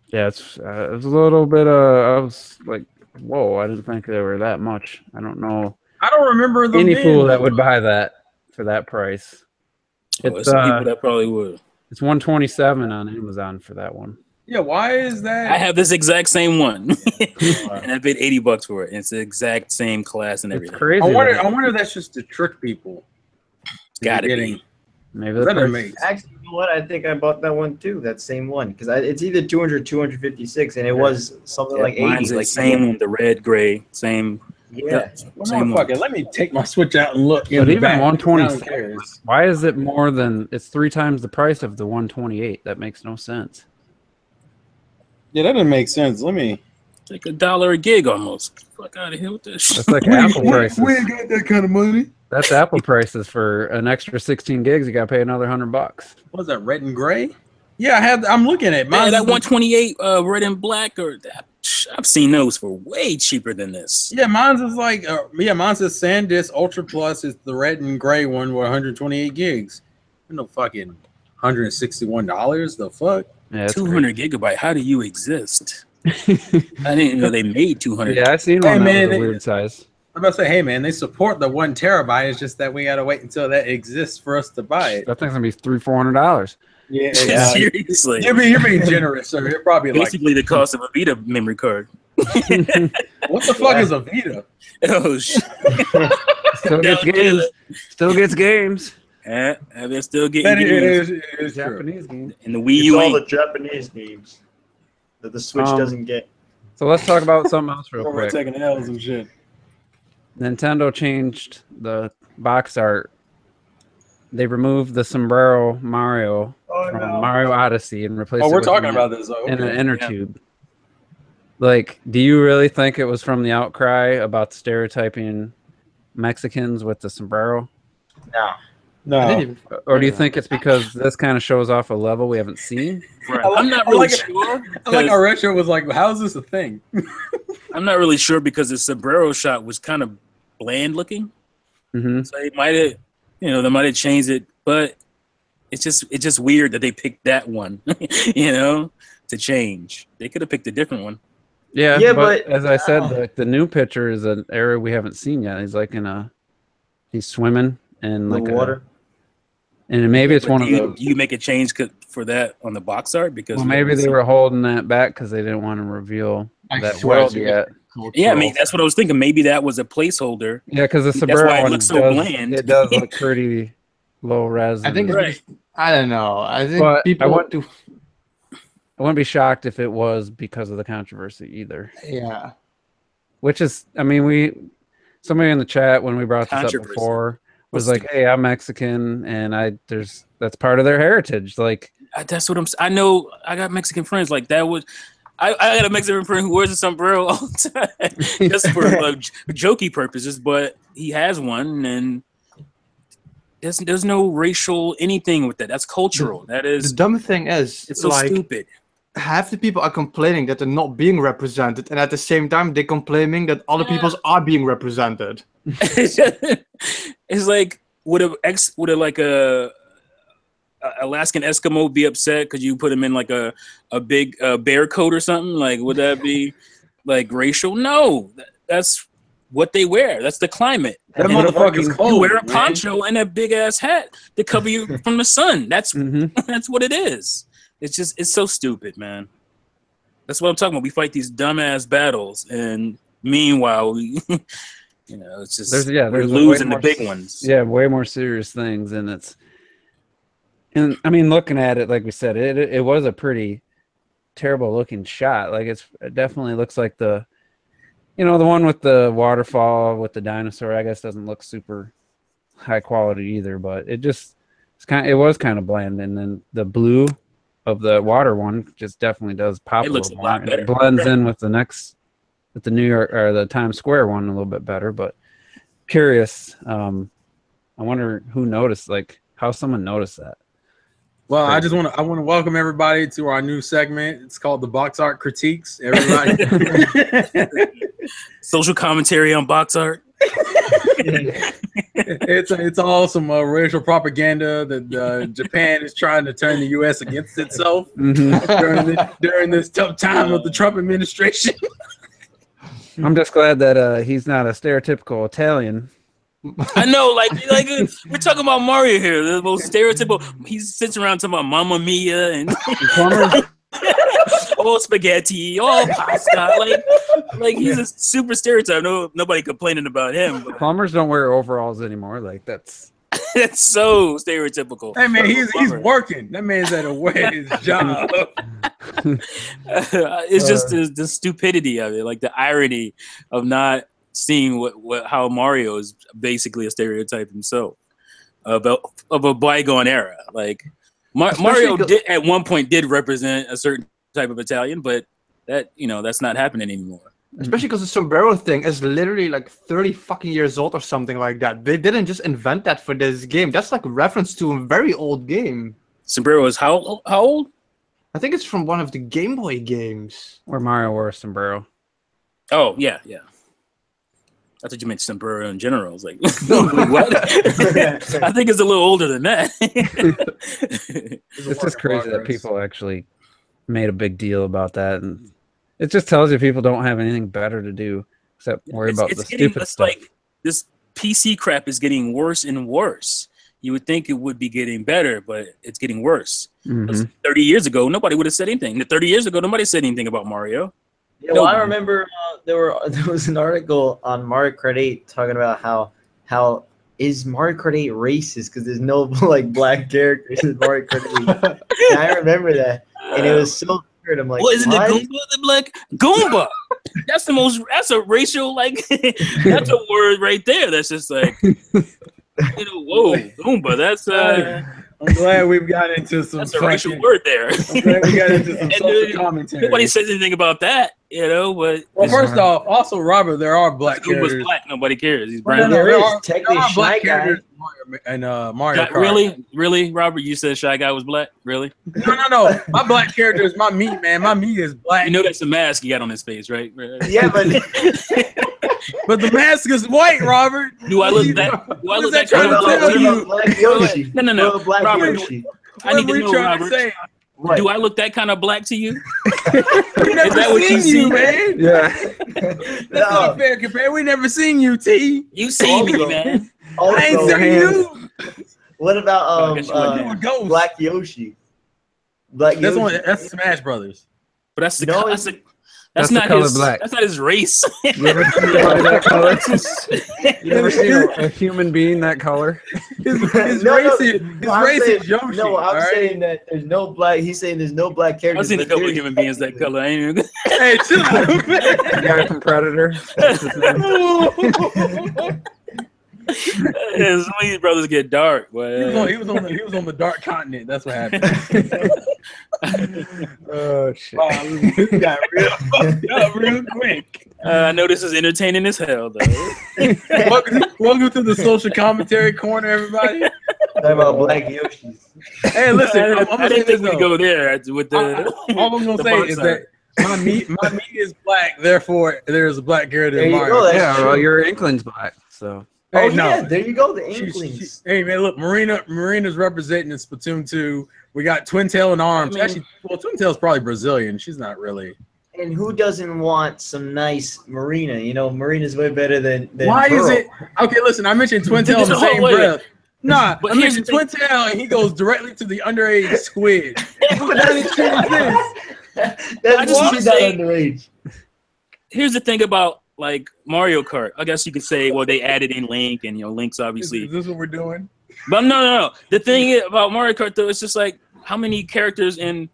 Yeah, it's a little bit. I was like, whoa! I didn't think they were that much. I don't know I don't remember them any being fool that would buy that for that price. Oh, It's there's some people that probably would. it's 127 on Amazon for that one. Yeah, why is that? I have this exact same one, and I paid $80 for it. It's the exact same class and It's everything. crazy. I that wonder if that's just to trick people. Gotta Getting- be. maybe That the doesn't price, make Actually, you know what? I think I bought that one too. That same one because it's either 200, 256, and it was something like 80. Mine's the like same one, the red, gray, same. Yeah. Well, Same fuck one. it. Let me take my Switch out and look. in But the even back. 127 No one cares. why is it more than? It's 3 times the price of the 128. That makes no sense. Yeah, that doesn't make sense. Let me. It's like $1 a gig almost. Fuck out of here with this shit. That's like Apple prices. ain't got that kind of money. That's Apple prices for an extra 16 gigs. You got to pay another $100. What is that? Red and gray? Yeah, I'm looking at it. Yeah, that 128 red and black, or that, I've seen those for way cheaper than this. Yeah, mine's is like mine's is SanDisk Ultra Plus is the red and gray one with 128 gigs. No fucking $161. The fuck? Yeah, 200 gigabyte. How do you exist? I didn't know they made 200. Yeah, I've seen one that was a weird size. I'm about to say, hey man, they support the 1 terabyte. It's just that we gotta wait until that exists for us to buy it. That thing's gonna be $300-400. Yeah, seriously. You're being generous, sir. You're probably basically the cost of a Vita memory card. What the fuck is a Vita? Oh shit! Still gets games. They're still getting games. It is Japanese games. And the Wii U. All the Japanese games that the Switch doesn't get. So let's talk about something else real We're quick. taking L's and shit. Nintendo changed the box art. They removed the sombrero Mario from Mario Odyssey and replaced it we're with talking about this in an inner tube. Like, do you really think it was from the outcry about stereotyping Mexicans with the sombrero? No. Or do you think it's because this kind of shows off a level we haven't seen? Right. I'm not really sure. I like our retro was like, how is this a thing? I'm not really sure because the sombrero shot was kind of bland looking. Mm-hmm. So they might have, they might have changed it, but it's just weird that they picked that one, to change. They could have picked a different one. Yeah, but as I said, the new picture is an area we haven't seen yet. He's like he's swimming in like water. And maybe it's one of the. Do you make a change for that on the box art? Because maybe they were holding that back because they didn't want to reveal that world yet. Yeah, I mean that's what I was thinking. Maybe that was a placeholder. Yeah, because the sombrero one looks so bland. It does look pretty low res. I think I don't know. I think I wouldn't be shocked if it was because of the controversy either. Yeah. Which is, I mean, somebody in the chat when we brought this up before was like, "Hey, I'm Mexican, and that's part of their heritage." Like that's what I know. I got Mexican friends like that. I got a Mexican friend who wears a sombrero all the time just for jokey purposes, but he has one, and there's no racial anything with that. That's cultural. That is the dumb thing is it's so stupid. Half the people are complaining that they're not being represented, and at the same time they're complaining that other people's are being represented. It's like would a Alaskan Eskimo be upset because you put him in like a big bear coat or something? Like, would that be like racial? No, that's what they wear. That's the climate. That motherfucker's cold. You wear a poncho and a big ass hat to cover you from the sun. That's that's what it is. It's so stupid, man. That's what I'm talking about. We fight these dumbass battles, and meanwhile, it's just we're losing the big ones. Yeah, way more serious things, and I mean, looking at it, like we said, it was a pretty terrible looking shot. Like it definitely looks like the one with the waterfall with the dinosaur. I guess doesn't look super high quality either, but it was kind of bland, and then the blue of the water one just definitely does pop. It looks a lot better. It blends in with the New York or the Times Square one a little bit better. But curious, I wonder who noticed, like how someone noticed that. Well, I want to welcome everybody to our new segment. It's called the Box Art Critiques. Everybody, social commentary on box art. It's all some racial propaganda that Japan is trying to turn the U.S. against itself during this tough time of the Trump administration. I'm just glad that he's not a stereotypical Italian. I know, like we're talking about Mario here, the most stereotypical. He sits around talking about Mamma Mia and all spaghetti, all pasta. Like he's a super stereotype. Nobody complaining about him. But Plumbers don't wear overalls anymore. Like that's so stereotypical. Hey man, he's working. That man's at his job. It's just the stupidity of it, like the irony of not seeing how Mario is basically a stereotype himself of a bygone era. Like Mario at one point did represent a certain type of Italian, but that's not happening anymore. Especially because the sombrero thing is literally like 30 fucking years old or something like that. They didn't just invent that for this game. That's like a reference to a very old game. Sombrero is how old? I think it's from one of the Game Boy games. Or Mario wore a sombrero. Oh yeah. I thought you meant sombrero in general. I was like, wait, what? I think it's a little older than that. It's just crazy that people actually made a big deal about that, and it just tells you people don't have anything better to do except worry about the stupid stuff. Like this PC crap is getting worse and worse. You would think it would be getting better, but it's getting worse. 30 years ago, nobody would have said anything. 30 years ago, nobody said anything about Mario. Yeah, well, I remember there was an article on Mario Kart 8 talking about how is Mario Kart 8 racist because there's no like black characters in Mario Kart 8. And I remember that, and it was so weird. I'm like, well, isn't it Goomba the black Goomba? That's a racial that's a word right there. That's just like whoa, Goomba. That's I'm glad we've got into some. That's a racial word there. I'm glad we got into some social commentary. Nobody says anything about that, but well, first off, also Robert, there are black characters. Black, nobody cares. He's brown. There are technically black characters and Mario Kart. Really, Robert? You said Shy Guy was black? Really? No. My black character is my meat, man. My meat is black. You know that's a mask he got on his face, right? Yeah, but but the mask is white, Robert. Do I look that? Do I look that trying to tell you? Black Yoshi. No. Black Robert, Yoshi. I need to know, Robert. Do I look that kind of black to you? We never seen you, man. Yeah. That's not fair compare. We never seen you, T. You see me, man. I ain't seen you. What about Black Yoshi? Black Yoshi. That's Smash Brothers. But that's not color his black. That's not his race. You ever seen that color? You ever seen a human being that color? His race is Yoshi. No, I'm saying that there's no black. He's saying there's no black characters. I've seen a couple of human beings that color. I ain't even. Hey, chill out. The guy from Predator. That's his name. Some of these brothers get dark. Well, he was on the dark continent. That's what happened. Oh shit! Wow, this got real fucked up real quick. I know this is entertaining as hell, though. welcome to the social commentary corner, everybody. Talking about Black Yoshis. Hey, listen, I didn't think we'd go there with the. All I'm gonna say is that my meat is black. Therefore, there's a black character in Mario. Well, your Inkling's black, so. Hey, yeah, there you go, the Inklings. Hey man, look, Marina's representing in Splatoon 2. We got Twin Tail and Arms. Actually, well, Twin Tail's probably Brazilian. She's not really. And who doesn't want some nice Marina? Marina's way better than Why Pearl. is it? Okay, listen, I mentioned Twin Tail in the same breath. Nah, but I mentioned Twin Tail and he goes directly to the underage squid. That's why she's not underage. Here's the thing about like Mario Kart. I guess you could say, well, they added in Link, and Link's obviously. Is this what we're doing? But no. The thing about Mario Kart though, it's just like how many characters in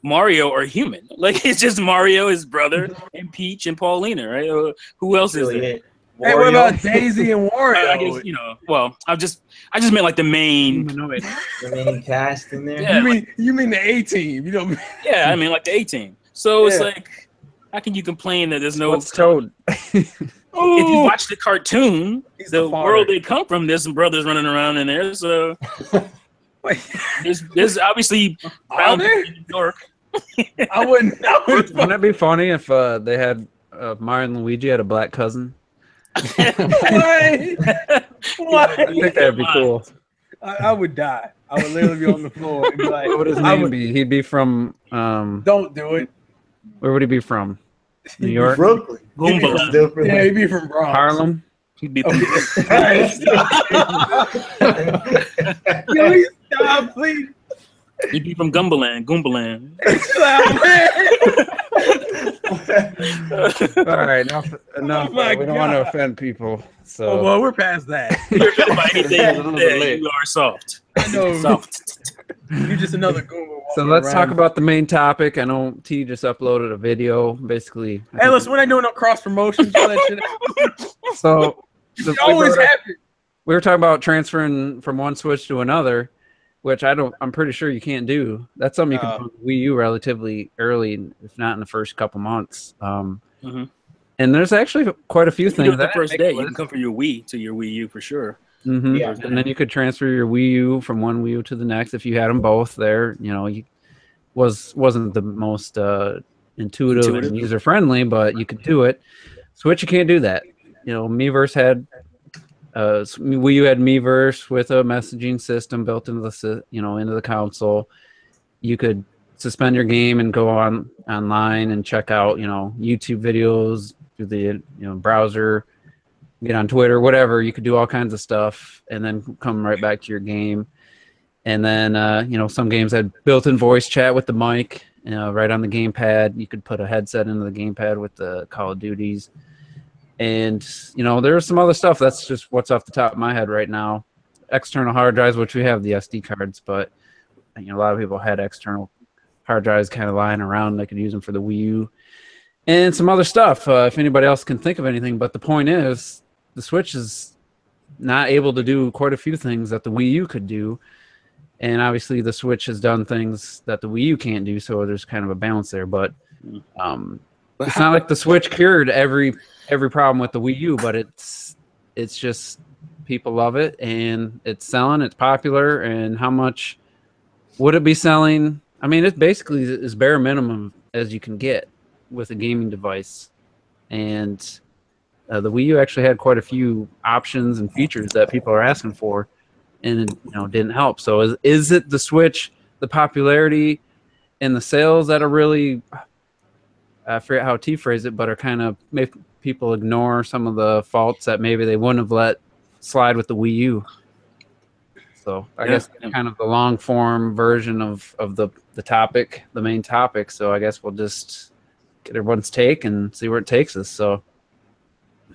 Mario are human? Like it's just Mario, his brother, and Peach and Paulina, right? Who else is there? Hey, what about Daisy and Wario? I guess Well, I just meant like the main. The main cast in there. Yeah, you mean the A team? Yeah, I mean like the A team. So it's like. How can you complain that there's no? What's Toad? If you watch the cartoon, the world they come from, there's some brothers running around in there. So there's obviously brown in New York. I wouldn't. Wouldn't it be funny if they had Mario and Luigi had a black cousin? What? I think that'd be cool. I would die. I would literally be on the floor and be like, what would his name be? He'd be from. Don't do it. Where would he be from? New York? Brooklyn. Yeah, he'd be from Bronx. Harlem? He'd be from Yo, stop, please. He'd be from Goombaland. All right, enough. We don't want to offend people. So well, we're past that. You're offended by anything. You are soft. I know. Soft. You're just another Goomba. So let's talk about the main topic. I know T just uploaded a video, basically. Hey, listen, we're not doing no cross promotions. All that shit. So it always happens. We were talking about transferring from one Switch to another, which I'm pretty sure you can't do. That's something you can do with Wii U relatively early, if not in the first couple months. And there's actually quite a few things. The first day, you can come from your Wii to your Wii U for sure. Yeah, and then you could transfer your Wii U from one Wii U to the next if you had them both there. wasn't the most intuitive and user friendly, but you could do it. Switch, you can't do that. You know, Miiverse had Wii U had Miiverse with a messaging system built into the console. You could suspend your game and go online and check out YouTube videos through the browser, get on Twitter, whatever. You could do all kinds of stuff and then come right back to your game. And then some games had built-in voice chat with the mic right on the gamepad. You could put a headset into the gamepad with the Call of Duties. And there's some other stuff. That's just what's off the top of my head right now. External hard drives, which we have the SD cards, but a lot of people had external hard drives kind of lying around. They could use them for the Wii U and some other stuff. If anybody else can think of anything, but the point is, the Switch is not able to do quite a few things that the Wii U could do, and obviously the Switch has done things that the Wii U can't do. So there's kind of a balance there, but it's not like the Switch cured every problem with the Wii U, but it's just people love it and it's selling, it's popular. And how much would it be selling? I mean, it basically is bare minimum as you can get with a gaming device. And the Wii U actually had quite a few options and features that people are asking for, and it didn't help. So is it the Switch, the popularity and the sales that are really, I forget how T phrased it, but are kind of make people ignore some of the faults that maybe they wouldn't have let slide with the Wii U? So I guess kind of the long form version of the topic, the main topic. So I guess we'll just get everyone's take and see where it takes us. So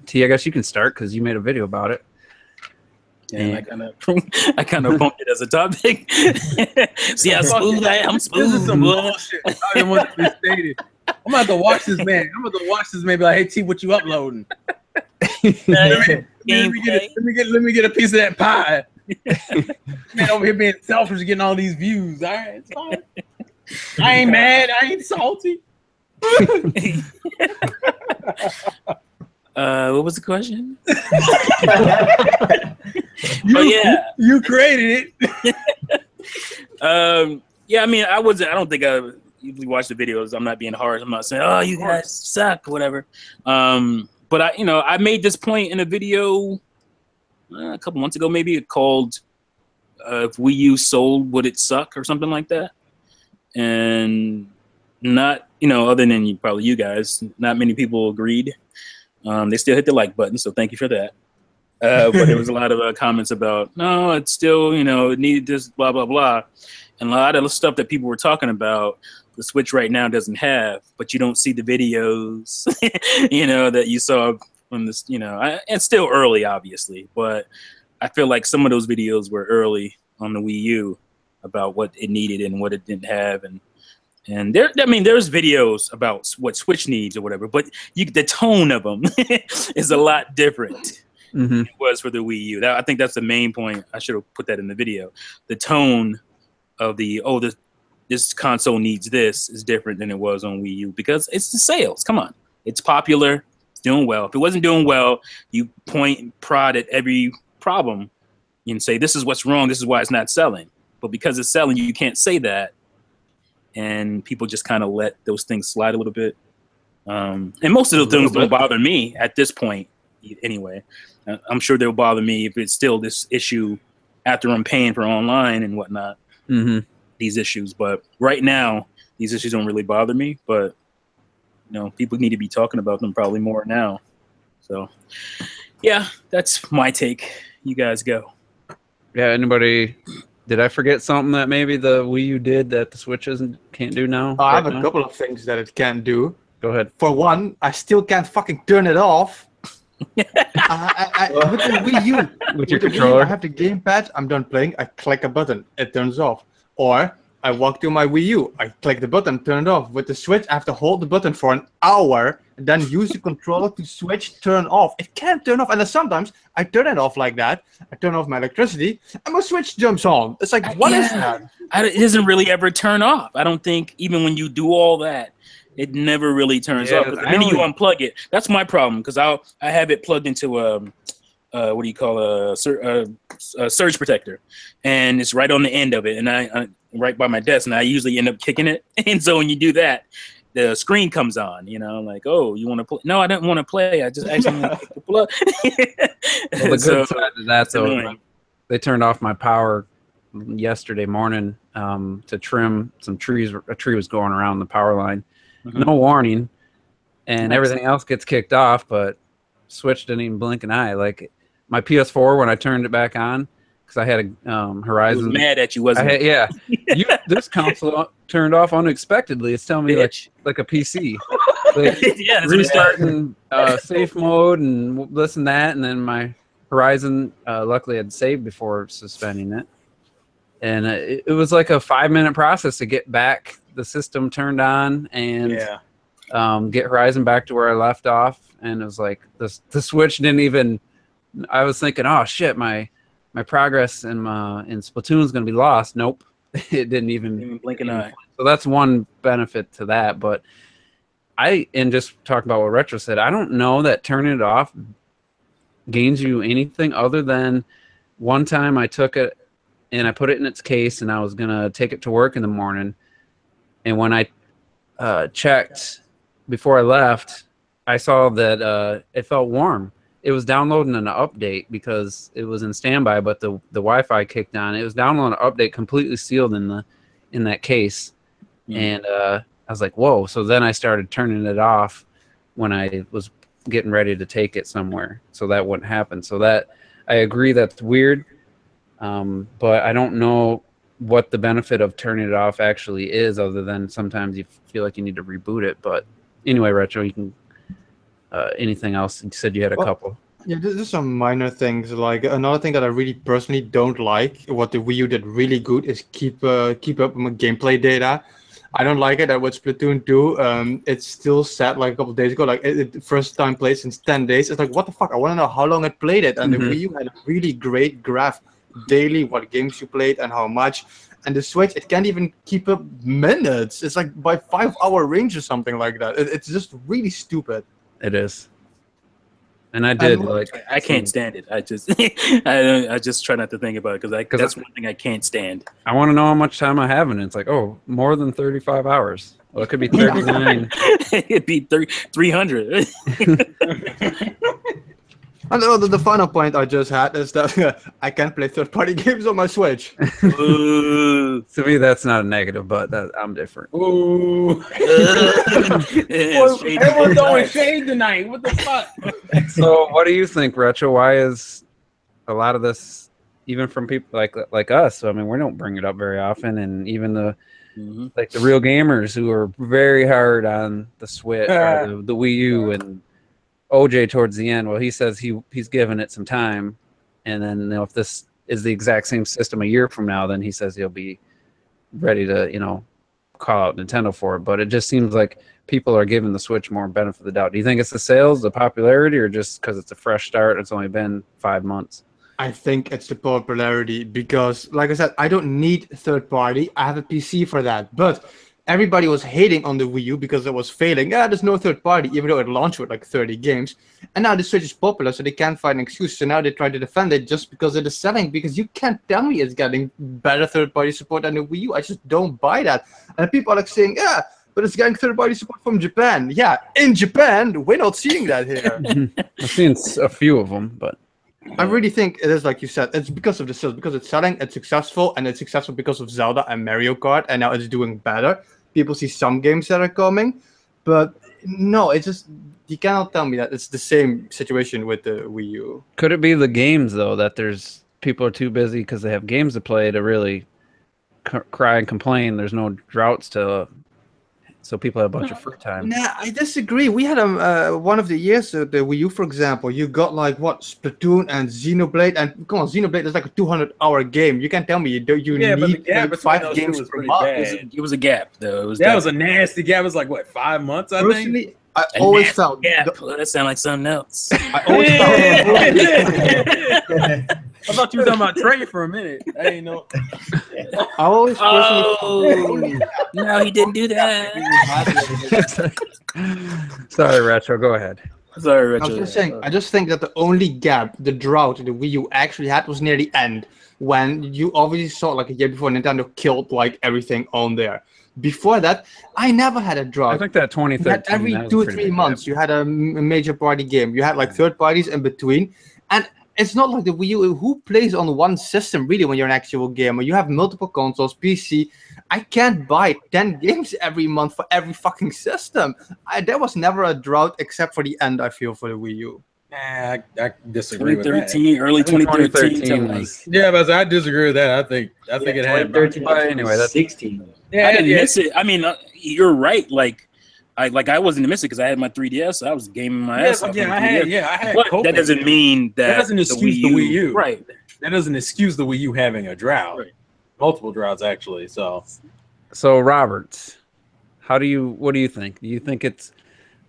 T, I guess you can start because you made a video about it. Yeah, I kind of bumped it as a topic. See how smooth I am? I'm smooth. This is some bullshit. I didn't want to be stated. I'm gonna have to watch this man. I'm gonna watch this man. Be like, hey T, what you uploading? Let me get a piece of that pie. Man over here being selfish, getting all these views. All right, it's fine. I ain't mad. I ain't salty. What was the question? You created it. Yeah, I mean, I don't think I usually watch the videos. I'm not being harsh. I'm not saying, oh, you guys suck, whatever. But I made this point in a video a couple months ago, maybe, called "If Wii U sold, would it suck?" or something like that. And not, other than probably you guys, not many people agreed. They still hit the like button, so thank you for that. But there was a lot of comments about, no, it's still, it needed this, blah, blah, blah. And a lot of the stuff that people were talking about, the Switch right now doesn't have, but you don't see the videos, that you saw from this, it's still early, obviously, but I feel like some of those videos were early on the Wii U about what it needed and what it didn't have. And there's videos about what Switch needs or whatever, but the tone of them is a lot different than it was for the Wii U. I think that's the main point. I should have put that in the video. The tone of this console needs this is different than it was on Wii U because it's the sales. Come on. It's popular. It's doing well. If it wasn't doing well, you point and prod at every problem and say, this is what's wrong. This is why it's not selling. But because it's selling, you can't say that. And people just kind of let those things slide a little bit. And most of those things don't bother me at this point anyway. I'm sure they'll bother me if it's still this issue after I'm paying for online and whatnot, these issues. But right now, these issues don't really bother me. But, people need to be talking about them probably more now. So, yeah, that's my take. You guys go. Yeah, anybody... Did I forget something that maybe the Wii U did that the Switch can't do now? I have a couple of things that it can't do. Go ahead. For one, I still can't fucking turn it off. With the Wii U, with your controller, I have the gamepad. I'm done playing. I click a button, it turns off. Or I walk to my Wii U. I click the button, turn it off. With the Switch, I have to hold the button for an hour and then use the controller to switch turn off. It can't turn off. And then sometimes I turn it off like that. I turn off my electricity and my Switch jumps on. It's like, what is that? It doesn't really ever turn off. I don't think even when you do all that, it never really turns off. The minute you unplug it, that's my problem because I have it plugged into what do you call a surge protector, and it's right on the end of it, and I right by my desk, and I usually end up kicking it. And so when you do that, the screen comes on. You know, like, oh, you want to play? No, I didn't want to play. I just actually want to pick the plug. Well, the good side of that, though, they turned off my power yesterday morning to trim some trees. A tree was going around the power line. No warning, and everything else gets kicked off, but Switch didn't even blink an eye. Like my PS4, when I turned it back on, because I had a Horizon. It was mad at you, wasn't it? Yeah. This console turned off unexpectedly. It's telling me like a PC. Like, yeah, restarting safe mode and this and that, and then my Horizon luckily had saved before suspending it. And it was like a 5-minute process to get back the system turned on and get Horizon back to where I left off. And it was like the Switch didn't even. I was thinking, oh shit, my progress in Splatoon is going to be lost. Nope, it didn't even blink an eye. So that's one benefit to that. But and just talking about what Retro said, I don't know that turning it off gains you anything other than one time I took it and I put it in its case and I was going to take it to work in the morning. And when I checked before I left, I saw that it felt warm. It was downloading an update because it was in standby, but the Wi-Fi kicked on. It was downloading an update completely sealed in that case. And I was like, whoa. So then I started turning it off when I was getting ready to take it somewhere so that wouldn't happen. So that I agree that's weird, but I don't know what the benefit of turning it off actually is other than sometimes you feel like you need to reboot it. But anyway, Retro, you can anything else? You said you had a couple. Yeah, there's some minor things. Like another thing that I really personally don't like, what the Wii U did really good, is keep up with my gameplay data. I don't like it at what Splatoon do. It's still set like a couple of days ago, like it first time played since 10 days. It's like, what the fuck? I want to know how long it played it. And the Wii U had a really great graph daily, what games you played and how much. And the Switch, it can't even keep up minutes. It's like by 5-hour range or something like that. It's just really stupid. It is. And I did I can't stand it. I just try not to think about it because that's one thing I can't stand. I want to know how much time I have, and it's like, oh, more than 35 hours. Well, it could be 39. It'd be 300. And the final point I just had is that I can't play third-party games on my Switch. To me, that's not a negative, but I'm different. Ooh. Everyone's throwing shade tonight. What the fuck? So what do you think, Retro? Why is a lot of this, even from people like us, I mean, we don't bring it up very often, and even the like the real gamers who are very hard on the Switch, or the Wii U, and OJ towards the end, well, he says he's given it some time, and then if this is the exact same system a year from now, then he says he'll be ready to call out Nintendo for it. But it just seems like people are giving the Switch more benefit of the doubt. Do you think it's the sales, the popularity, or just because it's a fresh start? It's only been 5 months. I think it's the popularity because, like I said, I don't need third party. I have a PC for that, but everybody was hating on the Wii U because it was failing. Yeah, there's no third party, even though it launched with like 30 games. And now the Switch is popular, so they can't find an excuse. So now they try to defend it just because it is selling. Because you can't tell me it's getting better third party support than the Wii U. I just don't buy that. And people are like saying, yeah, but it's getting third party support from Japan. Yeah, in Japan, we're not seeing that here. I've seen a few of them, but I really think it is like you said. It's because of the sales, because it's selling, it's successful, and it's successful because of Zelda and Mario Kart, and now it's doing better. People see some games that are coming, but no, it's just, you cannot tell me that it's the same situation with the Wii U. Could it be the games, though, that there's people are too busy because they have games to play to really cry and complain? There's no droughts so people have a bunch of free time. Nah, I disagree. We had one of the years, the Wii U, for example, you got like what, Splatoon and Xenoblade, and come on, Xenoblade is like a 200-hour game. You can't tell me you need like 5 games per month. It was a gap, though. That was a nasty gap. It was like what, 5 months? Personally, think. I always felt that sound like something else. I always felt. I thought you were talking about Trey for a minute. I didn't know. I always personally. No, he didn't do that. Sorry, Retro. Go ahead. Sorry, I was Richard. just saying, I just think that the only gap, the drought the Wii U actually had was near the end, when you obviously saw like a year before Nintendo killed like everything on there. Before that, I never had a drought. I think that You 2013. had every that was 2 a or pretty 3 big months, gap. you had a major party game. You had like third parties in between, and it's not like the Wii U. Who plays on one system really when you're an actual gamer? You have multiple consoles, PC. I can't buy 10 games every month for every fucking system. There was never a drought except for the end, I feel, for the Wii U. Nah, I disagree with that. 2013, early I think 2013 to 2013 like. was. Yeah, but I disagree with that. I think it had. 2013 But anyway, that's- 16. I didn't miss it. I mean, you're right. I wasn't miss it because I had my 3DS. So I was gaming my ass off. Yeah, on I the 3DS. had. But coping. that doesn't mean that doesn't excuse the Wii U. Right. That doesn't excuse the Wii U having a drought. Right. Multiple droughts actually. So Roberts, what do you think? Do you think it's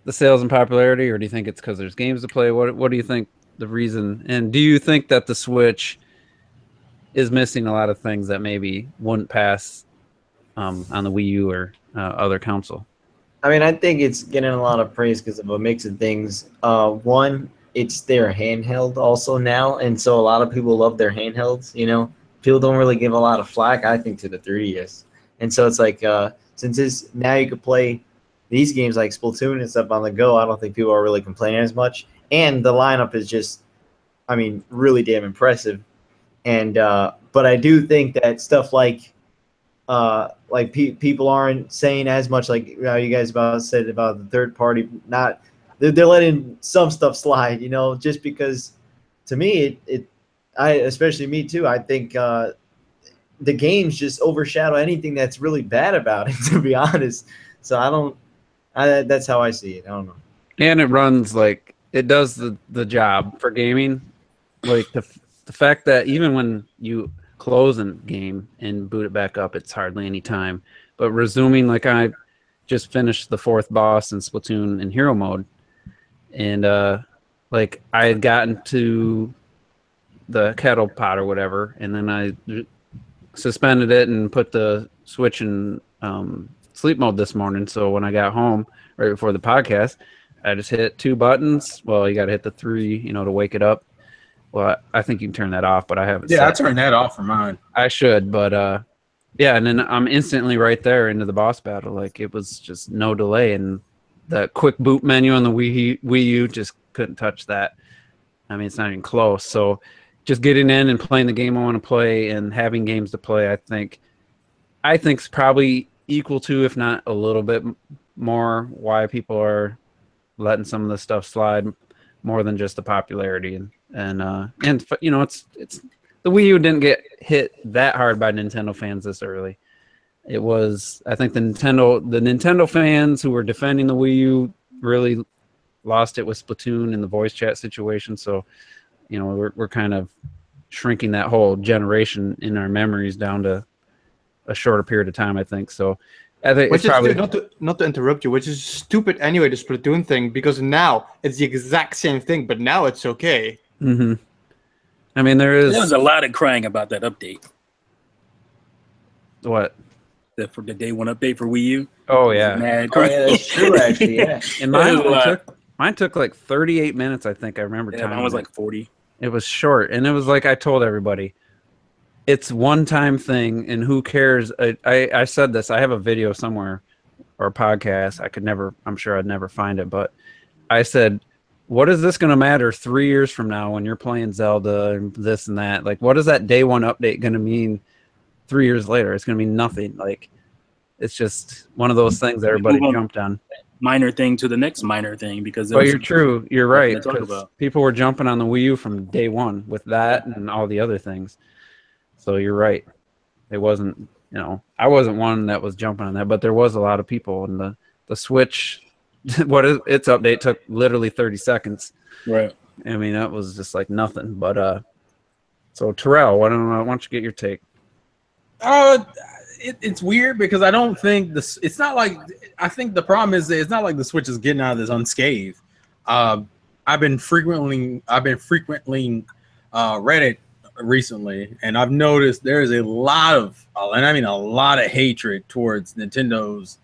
the sales and popularity, or do you think it's because there's games to play? What do you think the reason? And do you think that the Switch is missing a lot of things that maybe wouldn't pass on the Wii U or other console? I mean, I think it's getting a lot of praise because of a mix of things. One, it's their handheld also now, and so a lot of people love their handhelds. You know, people don't really give a lot of flack, I think, to the 3DS, and so it's like since now you could play these games like Splatoon and stuff on the go. I don't think people are really complaining as much, and the lineup is just, I mean, really damn impressive. And but I do think that stuff like people aren't saying as much, like you guys said about the third party. Not they're letting some stuff slide, you know, just because to me especially me too. I think the games just overshadow anything that's really bad about it, to be honest. So that's how I see it. I don't know. And it runs like it does the job for gaming. Like the fact that even when you close a game and boot it back up, it's hardly any time. But resuming, like I just finished the 4th boss in Splatoon in hero mode, and like I had gotten to the kettle pot or whatever, and then I suspended it and put the Switch in sleep mode this morning. So when I got home right before the podcast, I just hit 2 buttons. Well, you got to hit the 3, you know, to wake it up. Well, I think you can turn that off, but I haven't. Yeah, I turned that off for mine. I should, but yeah, and then I'm instantly right there into the boss battle. Like it was just no delay, and the quick boot menu on the Wii U just couldn't touch that. I mean, it's not even close. So just getting in and playing the game I want to play and having games to play, I think it's probably equal to, if not a little bit more, why people are letting some of this stuff slide more than just the popularity. And you know, it's the Wii U didn't get hit that hard by Nintendo fans this early. It was, I think, the Nintendo fans who were defending the Wii U really lost it with Splatoon and the voice chat situation. So, you know, we're kind of shrinking that whole generation in our memories down to a shorter period of time, I think. So I think Which it's probably is not to interrupt you, which is stupid anyway, the Splatoon thing, because now it's the exact same thing, but now it's okay. Mm-hmm. I mean, there was a lot of crying about that update. What? For the day 1 update for Wii U. Oh yeah. Mad Oh, yeah, that's true, actually. Yeah. And mine took like 38 minutes, I think. I remember time. Mine was like 40. It was short, and it was like I told everybody, it's one-time thing, and who cares? I said this. I have a video somewhere or a podcast. I'm sure I'd never find it, but I said, what is this going to matter 3 years from now when you're playing Zelda and this and that? Like, what is that day 1 update going to mean 3 years later? It's going to mean nothing. Like, it's just one of those things that everybody jumped on. Minor thing to the next minor thing, because Well, you're true. You're right. Talk about. People were jumping on the Wii U from day 1 with that and all the other things. So you're right. It wasn't, you know, I wasn't one that was jumping on that, but there was a lot of people. And the Switch, its update took literally 30 seconds. Right. I mean, that was just like nothing. But so Terrell, why don't you get your take? It's weird because I don't think this. It's not like, I think the problem is that it's not like the Switch is getting out of this unscathed. I've been frequently Reddit recently, and I've noticed there is a lot of, and I mean a lot of hatred towards Nintendo's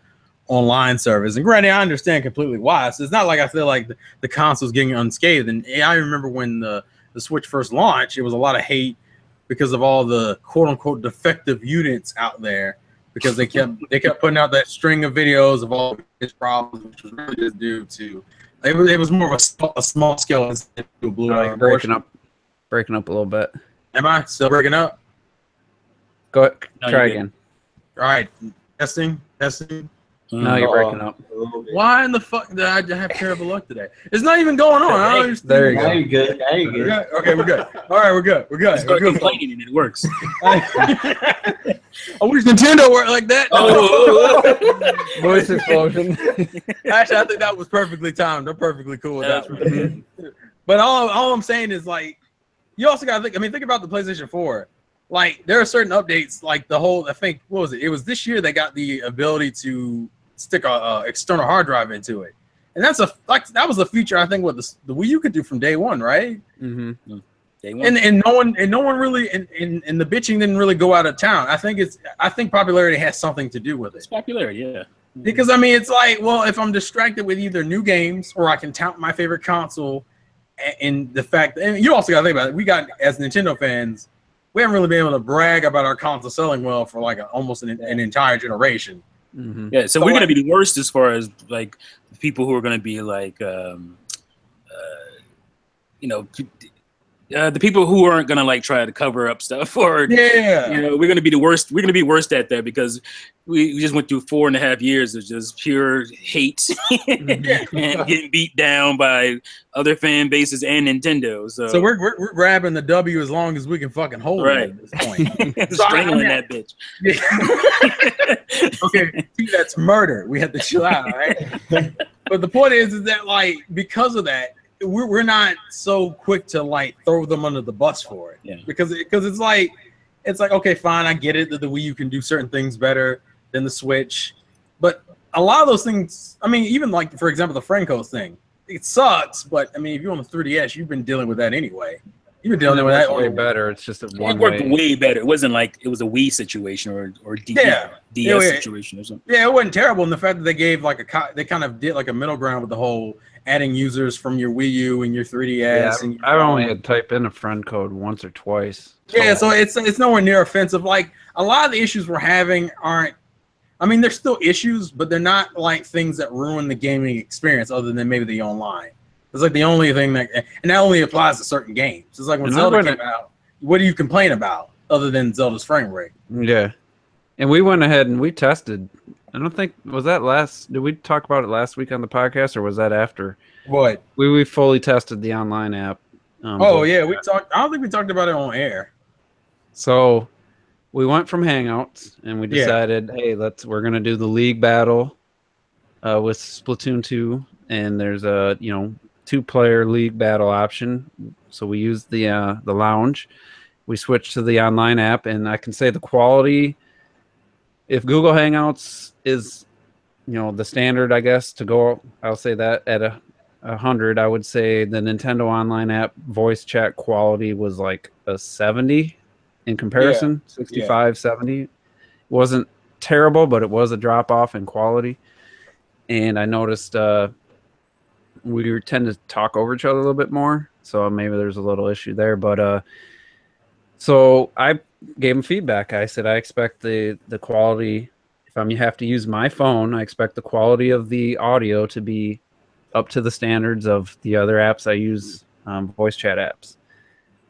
online service. And granted, I understand completely why. So it's not like I feel like the console's getting unscathed. And I remember when the Switch first launched, it was a lot of hate because of all the quote unquote defective units out there, because they kept putting out that string of videos of all its problems, which was really just due to it was more of a small scale instead of blue breaking up a little bit. Am I still breaking up? Go ahead, No, try you're again. All right, testing. No, you're breaking up. Why in the fuck did I have terrible luck today? It's not even going on. I don't understand. There you Now go. you're good. Now you're good. Okay, we're good. All right, we're good. Start complaining and it works. I wish Nintendo worked like that. Voice explosion. Actually, I think that was perfectly timed. I'm perfectly cool with that. But all I'm saying is, like, you also got to think. I mean, think about the PlayStation 4. Like, there are certain updates, like the whole. I think what was it? It was this year they got the ability to stick a external hard drive into it, and that was a feature I think what the Wii U could do from day one, right? Mm-hmm. Day one. And no one really and the bitching didn't really go out of town. I think popularity has something to do with it. It's popularity, yeah. Because I mean, it's like, well, if I'm distracted with either new games or I can tout my favorite console, and the fact, and you also got to think about it. We got, as Nintendo fans, we haven't really been able to brag about our console selling well for like almost an entire generation. Mm-hmm. Yeah, so we're gonna be the worst as far as like people who are gonna be like, the people who aren't gonna like try to cover up stuff, or we're gonna be the worst. We're gonna be worst at that because we just went through 4.5 years of just pure hate and getting beat down by other fan bases and Nintendo. So we're grabbing the W as long as we can fucking hold it at this point. Strangling that bitch. Okay, that's murder. We have to chill out, right? But the point is that like because of that, we're not so quick to like throw them under the bus for it. Yeah. Because it's like okay, fine, I get it that the Wii U can do certain things better than the Switch, but a lot of those things, I mean, even like for example the Franco thing, it sucks, but I mean if you're on the 3DS, you've been dealing with that anyway. You've been dealing with that way better. It's just a one it worked way. way better. It wasn't like it was a Wii situation or DS situation or something. Yeah, it wasn't terrible in the fact that they gave like they kind of did like a middle ground with the whole adding users from your Wii U and your 3DS. Yeah, and I've only had to type in a friend code once or twice. Yeah, so it's nowhere near offensive. Like a lot of the issues we're having aren't. I mean, there's still issues, but they're not like things that ruin the gaming experience, other than maybe the online. It's like the only thing that, and that only applies to certain games. It's like when Zelda came out, what do you complain about other than Zelda's frame rate? Yeah, and we went ahead and we tested. I don't think was that last. Did we talk about it last week on the podcast, or was that after? What? We fully tested the online app. Yeah, we talked. I don't think we talked about it on air. So we went from Hangouts and we decided, hey, we're gonna do the league battle with Splatoon 2, and there's a 2-player league battle option. So we used the lounge. We switched to the online app, and I can say the quality. If Google Hangouts is, the standard, I guess to go, I'll say that at 100, I would say the Nintendo Online app voice chat quality was like a 70 in comparison, 65, 70. Wasn't terrible, but it was a drop off in quality. And I noticed we tend to talk over each other a little bit more, so maybe there's a little issue there. But so I gave him feedback. I said I expect the quality. If you have to use my phone, I expect the quality of the audio to be up to the standards of the other apps I use, voice chat apps.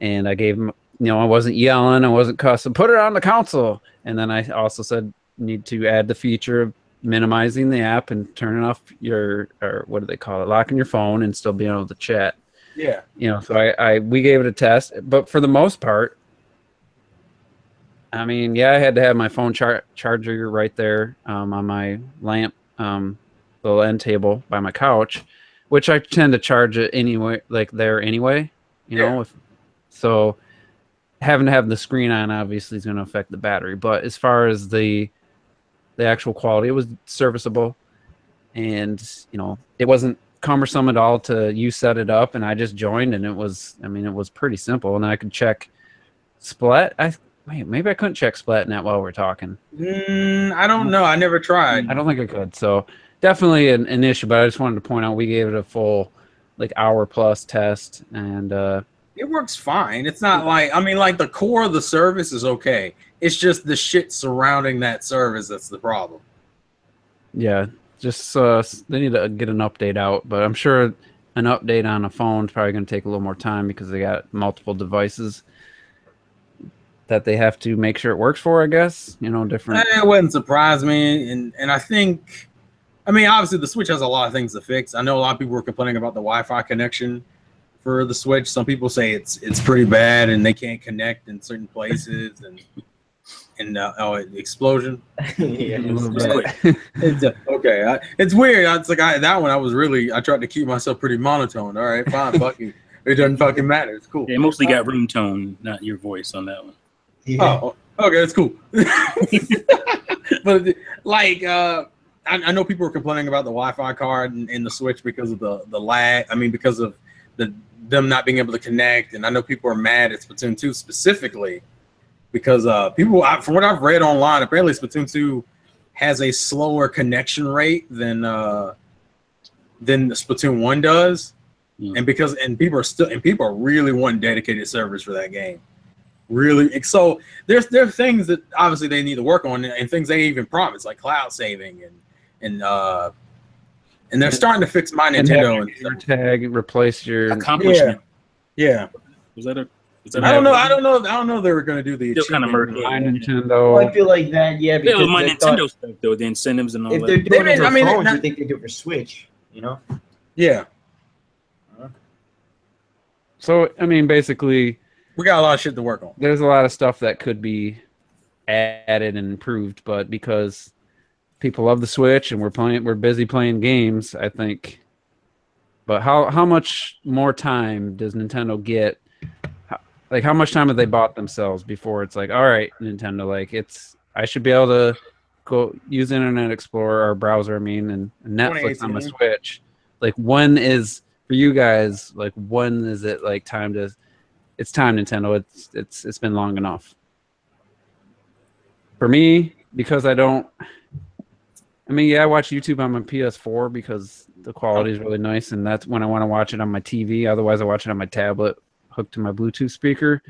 And I gave him, I wasn't yelling, I wasn't cussing, put it on the console. And then I also said, need to add the feature of minimizing the app and turning off or what do they call it, locking your phone and still being able to chat. Yeah. So we gave it a test, but for the most part, I mean, I had to have my phone charger right there on my lamp, little end table by my couch, which I tend to charge it anyway, like there anyway, so having to have the screen on obviously is going to affect the battery. But as far as the actual quality, it was serviceable, and it wasn't cumbersome at all to you set it up, and I just joined, and it was pretty simple, and I could check Wait, maybe I couldn't check Splatnet while we're talking. I don't know. I never tried. I don't think I could. So definitely an issue, but I just wanted to point out we gave it a full like hour plus test, and It works fine. It's not like, I mean, like the core of the service is okay. It's just the shit surrounding that service that's the problem. yeah, just they need to get an update out. But I'm sure an update on a phone is probably going to take a little more time because they got multiple devices that they have to make sure it works for, I guess. You know, different. It wouldn't surprise me. And I think, I mean, obviously the Switch has a lot of things to fix. I know a lot of people were complaining about the Wi-Fi connection for the Switch. Some people say it's pretty bad and they can't connect in certain places and explosion. Yeah, It's, okay. It's weird. It's like that one I tried to keep myself pretty monotone. All right, fine, fuck you. It doesn't fucking matter. It's cool. Yeah, it mostly got room tone, not your voice on that one. yeah. Oh, okay, that's cool. But like, I know people were complaining about the Wi-Fi card in the Switch because of the lag. I mean, because of them not being able to connect, and I know people are mad at Splatoon 2 specifically because people, from what I've read online, apparently Splatoon 2 has a slower connection rate than the Splatoon 1 does, and people are really wanting dedicated servers for that game. Really, so there are things that obviously they need to work on, and things they even promise like cloud saving and they're starting to fix My Nintendo and your tag replace your Accomplishment. yeah. Was that a? I don't know. They were going to do the Still kind of achievement. murky. My Well, Nintendo. I feel like that, yeah, It because was my they Nintendo thought stuff though, the incentives and all if that. they're doing it for I mean, phones, not- you think they do it for Switch, you know? Yeah, So I mean, basically, we got a lot of shit to work on. there's a lot of stuff that could be added and improved, but because people love the Switch and we're busy playing games, I think. But how much more time does Nintendo get? Like, how much time have they bought themselves before it's like, all right, Nintendo, like I should be able to go use Internet Explorer or browser, I mean, and Netflix on my 2018. Switch. Like, when is for you guys? Like, when is it like time to? It's time, Nintendo. It's been long enough. For me, because I don't. I mean, yeah, I watch YouTube on my PS4 because the quality is really nice, and that's when I want to watch it on my TV. Otherwise, I watch it on my tablet hooked to my Bluetooth speaker.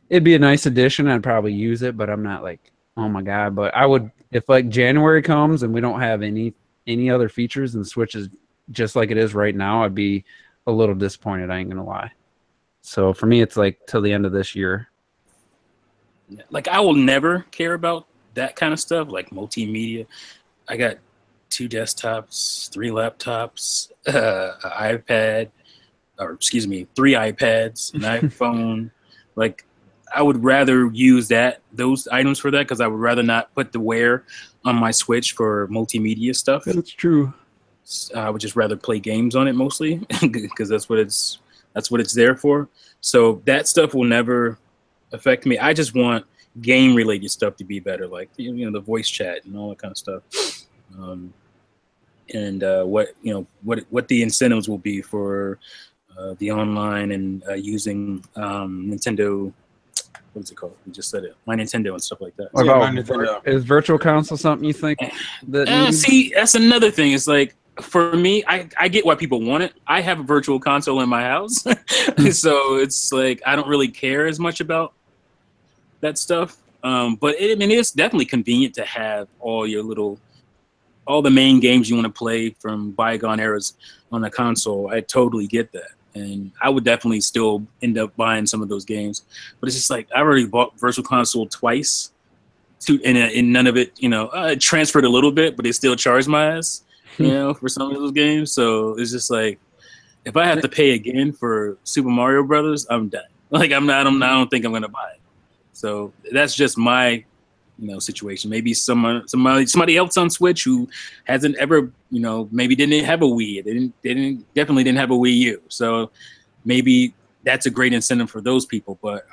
It'd be a nice addition. I'd probably use it, but I'm not like, oh my god. But I would, if like January comes and we don't have any other features and the Switch is just like it is right now, I'd be a little disappointed. I ain't gonna lie. So for me, it's like till the end of this year. Like I will never care about that kind of stuff, like multimedia. I got 2 desktops, 3 laptops, an iPad, or excuse me, 3 iPads, an iPhone. Like I would rather use those items for that because I would rather not put the wear on my Switch for multimedia stuff. That's true. I would just rather play games on it mostly because that's what it's there for. So that stuff will never affect me. I just want game related stuff to be better, like the voice chat and all that kind of stuff. What the incentives will be for the online and using Nintendo. What is it called? We just said it. My Nintendo and stuff like that. What Yeah, about my Nintendo. is Virtual Console something you think that See, that's another thing. It's like for me, I get why people want it. I have a Virtual Console in my house, so it's like I don't really care as much about that stuff. But it's definitely convenient to have all the main games you want to play from bygone eras on the console. I totally get that. And I would definitely still end up buying some of those games. But it's just like I already bought Virtual Console twice, and none of it, it transferred a little bit, but it still charged my ass, for some of those games. So it's just like, if I have to pay again for Super Mario Brothers, I'm done. Like I don't think I'm gonna buy it. So that's just my situation. Maybe somebody else on Switch who hasn't ever, maybe didn't have a Wii. They definitely didn't have a Wii U. So maybe that's a great incentive for those people. But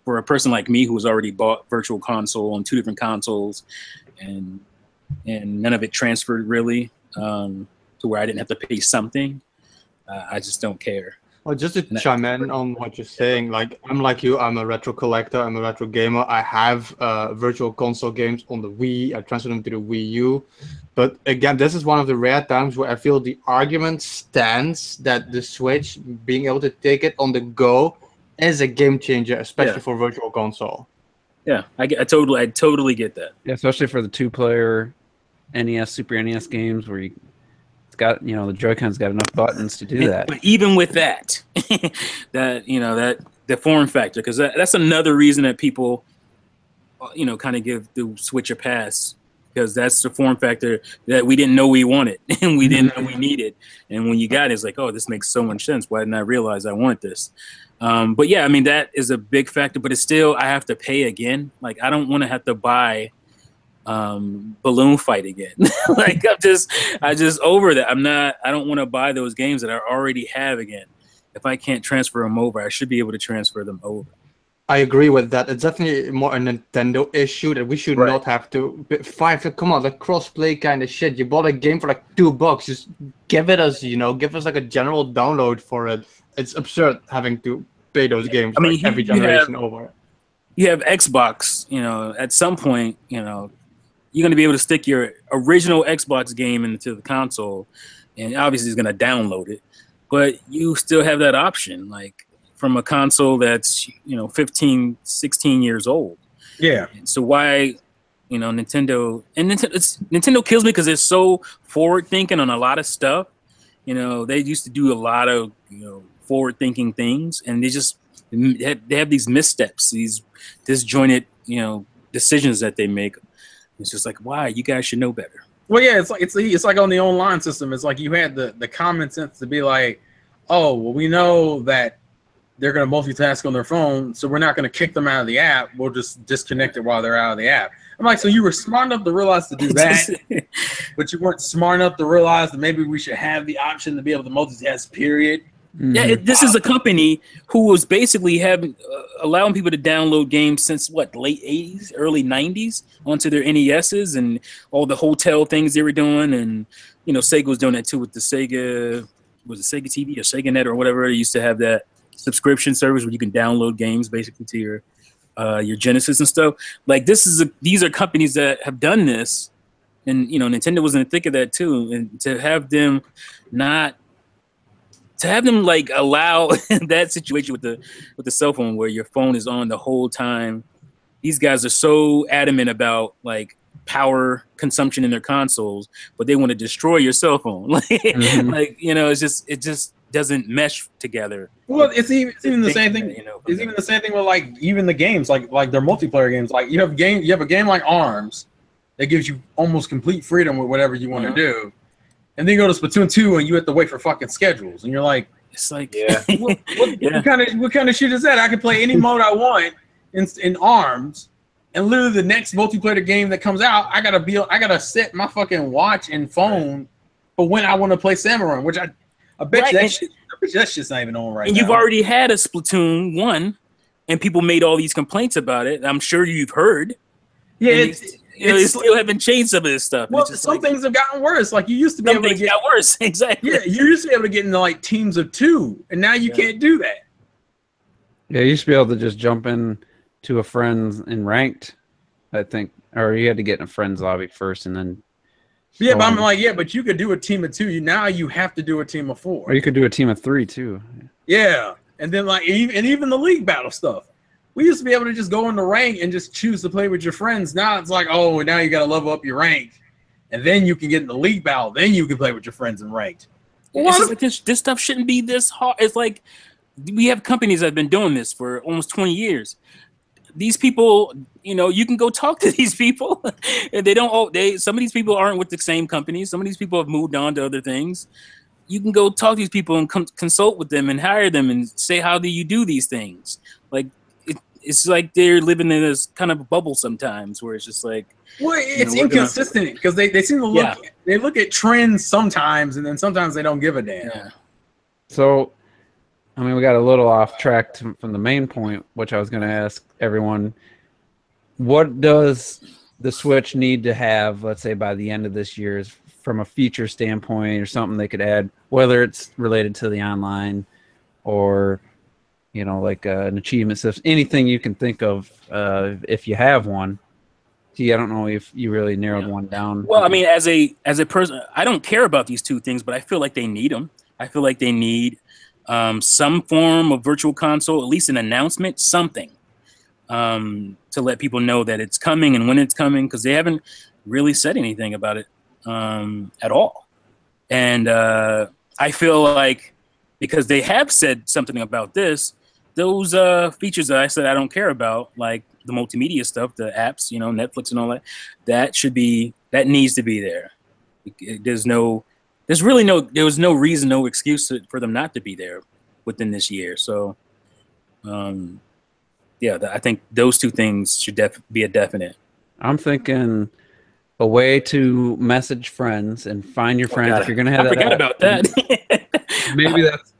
for a person like me who has already bought Virtual Console on 2 different consoles, and none of it transferred really to where I didn't have to pay something, I just don't care. Well, just to chime in on what you're saying, like I'm like you, I'm a retro collector, I'm a retro gamer. I have virtual console games on the Wii. I transferred them to the Wii U. But again, this is one of the rare times where I feel the argument stands that the Switch, being able to take it on the go, is a game changer, especially for virtual console. Yeah, I totally get that. Yeah, especially for the 2-player NES, Super NES games where it's got, the Joy-Con's got enough buttons to do that. But even with that, that the form factor, because that's another reason that people, kind of give the Switch a pass, because that's the form factor that we didn't know we wanted and we didn't know we needed. And when you got it, it's like, oh, this makes so much sense. Why didn't I realize I want this? But yeah, I mean, that is a big factor, but it's still, I have to pay again. Like, I don't want to have to buy Balloon Fight again. Like, I just over that. I don't want to buy those games that I already have again. If I can't transfer them over, I should be able to transfer them over. I agree with that. It's definitely more a Nintendo issue that we should not have to fight. Come on, the cross-play kind of shit. You bought a game for like $2. Just give it us, give us like a general download for it. It's absurd having to pay those games every generation over. You have Xbox, at some point, you're going to be able to stick your original Xbox game into the console, and obviously it's going to download it. But you still have that option, like from a console that's 15, 16 years old. Yeah. So why, Nintendo kills me because they're so forward thinking on a lot of stuff. They used to do a lot of forward thinking things, and they have these missteps, these disjointed decisions that they make. It's just like, why? You guys should know better. Well, yeah, it's like on the online system. It's like you had the common sense to be like, oh, well, we know that they're going to multitask on their phone, so we're not going to kick them out of the app. We'll just disconnect it while they're out of the app. I'm like, so you were smart enough to realize to do that, but you weren't smart enough to realize that maybe we should have the option to be able to multitask, period. Yeah, this is a company who was basically allowing people to download games since late 80s, early 90s onto their NESs and all the hotel things they were doing, and Sega was doing that too with the Sega, was it Sega TV or Sega Net or whatever? They used to have that subscription service where you can download games basically to your Genesis and stuff. Like these are companies that have done this, and Nintendo was in the thick of that too, and to have them like allow that situation with the cell phone where your phone is on the whole time. These guys are so adamant about like power consumption in their consoles, but they want to destroy your cell phone. It just doesn't mesh together. Well, it's even the same thing. It's even the same thing with like even the games, like their multiplayer games. Like you have a game like Arms that gives you almost complete freedom with whatever you want to do. And then you go to Splatoon 2 and you have to wait for fucking schedules. And you're like, it's like, what kind of shit is that? I can play any mode I want in Arms, and literally the next multiplayer game that comes out, I gotta set my fucking watch and phone for when I want to play Samurai, which I bet you that shit's not even on right now. And you've already had a Splatoon 1, and people made all these complaints about it. I'm sure you've heard. Yeah, they still haven't changed some of this stuff. Well, some things have gotten worse. Like you used to be able to get worse. Exactly. Yeah, you used to be able to get into like teams of 2, and now you can't do that. Yeah, you used to be able to just jump in to a friend's in ranked, I think, or you had to get in a friend's lobby first and then. Yeah, but I'm like, but you could do a team of 2. Now you have to do a team of 4. Or you could do a team of 3 too. Yeah, and then like even the league battle stuff. We used to be able to just go in the rank and just choose to play with your friends. Now it's like, oh, now you got to level up your rank, and then you can get in the league battle. Then you can play with your friends in ranked. Like this stuff shouldn't be this hard. It's like we have companies that have been doing this for almost 20 years. These people, you can go talk to these people. And some of these people aren't with the same companies. Some of these people have moved on to other things. You can go talk to these people and consult with them and hire them and say, how do you do these things? Like, it's like they're living in this kind of bubble sometimes where it's just like, well, it's inconsistent because they seem to look at trends sometimes, and then sometimes they don't give a damn. Yeah. So, I mean, we got a little off track from the main point, which I was going to ask everyone. What does the Switch need to have, let's say, by the end of this year, from a feature standpoint or something they could add, whether it's related to the online or like an achievement system, anything you can think of, if you have one. See, I don't know if you really narrowed one down. Well, I mean, as a person, I don't care about these two things, but I feel like they need them. I feel like they need some form of virtual console, at least an announcement, something, to let people know that it's coming and when it's coming, because they haven't really said anything about it at all. And I feel like because they have said something about this, those features that I said I don't care about, like the multimedia stuff, the apps, Netflix and all that, that needs to be there. There was no reason, no excuse for them not to be there within this year. So, I think those two things should be a definite. I'm thinking a way to message friends and find your friends. If you're gonna have I forgot about that. Maybe that's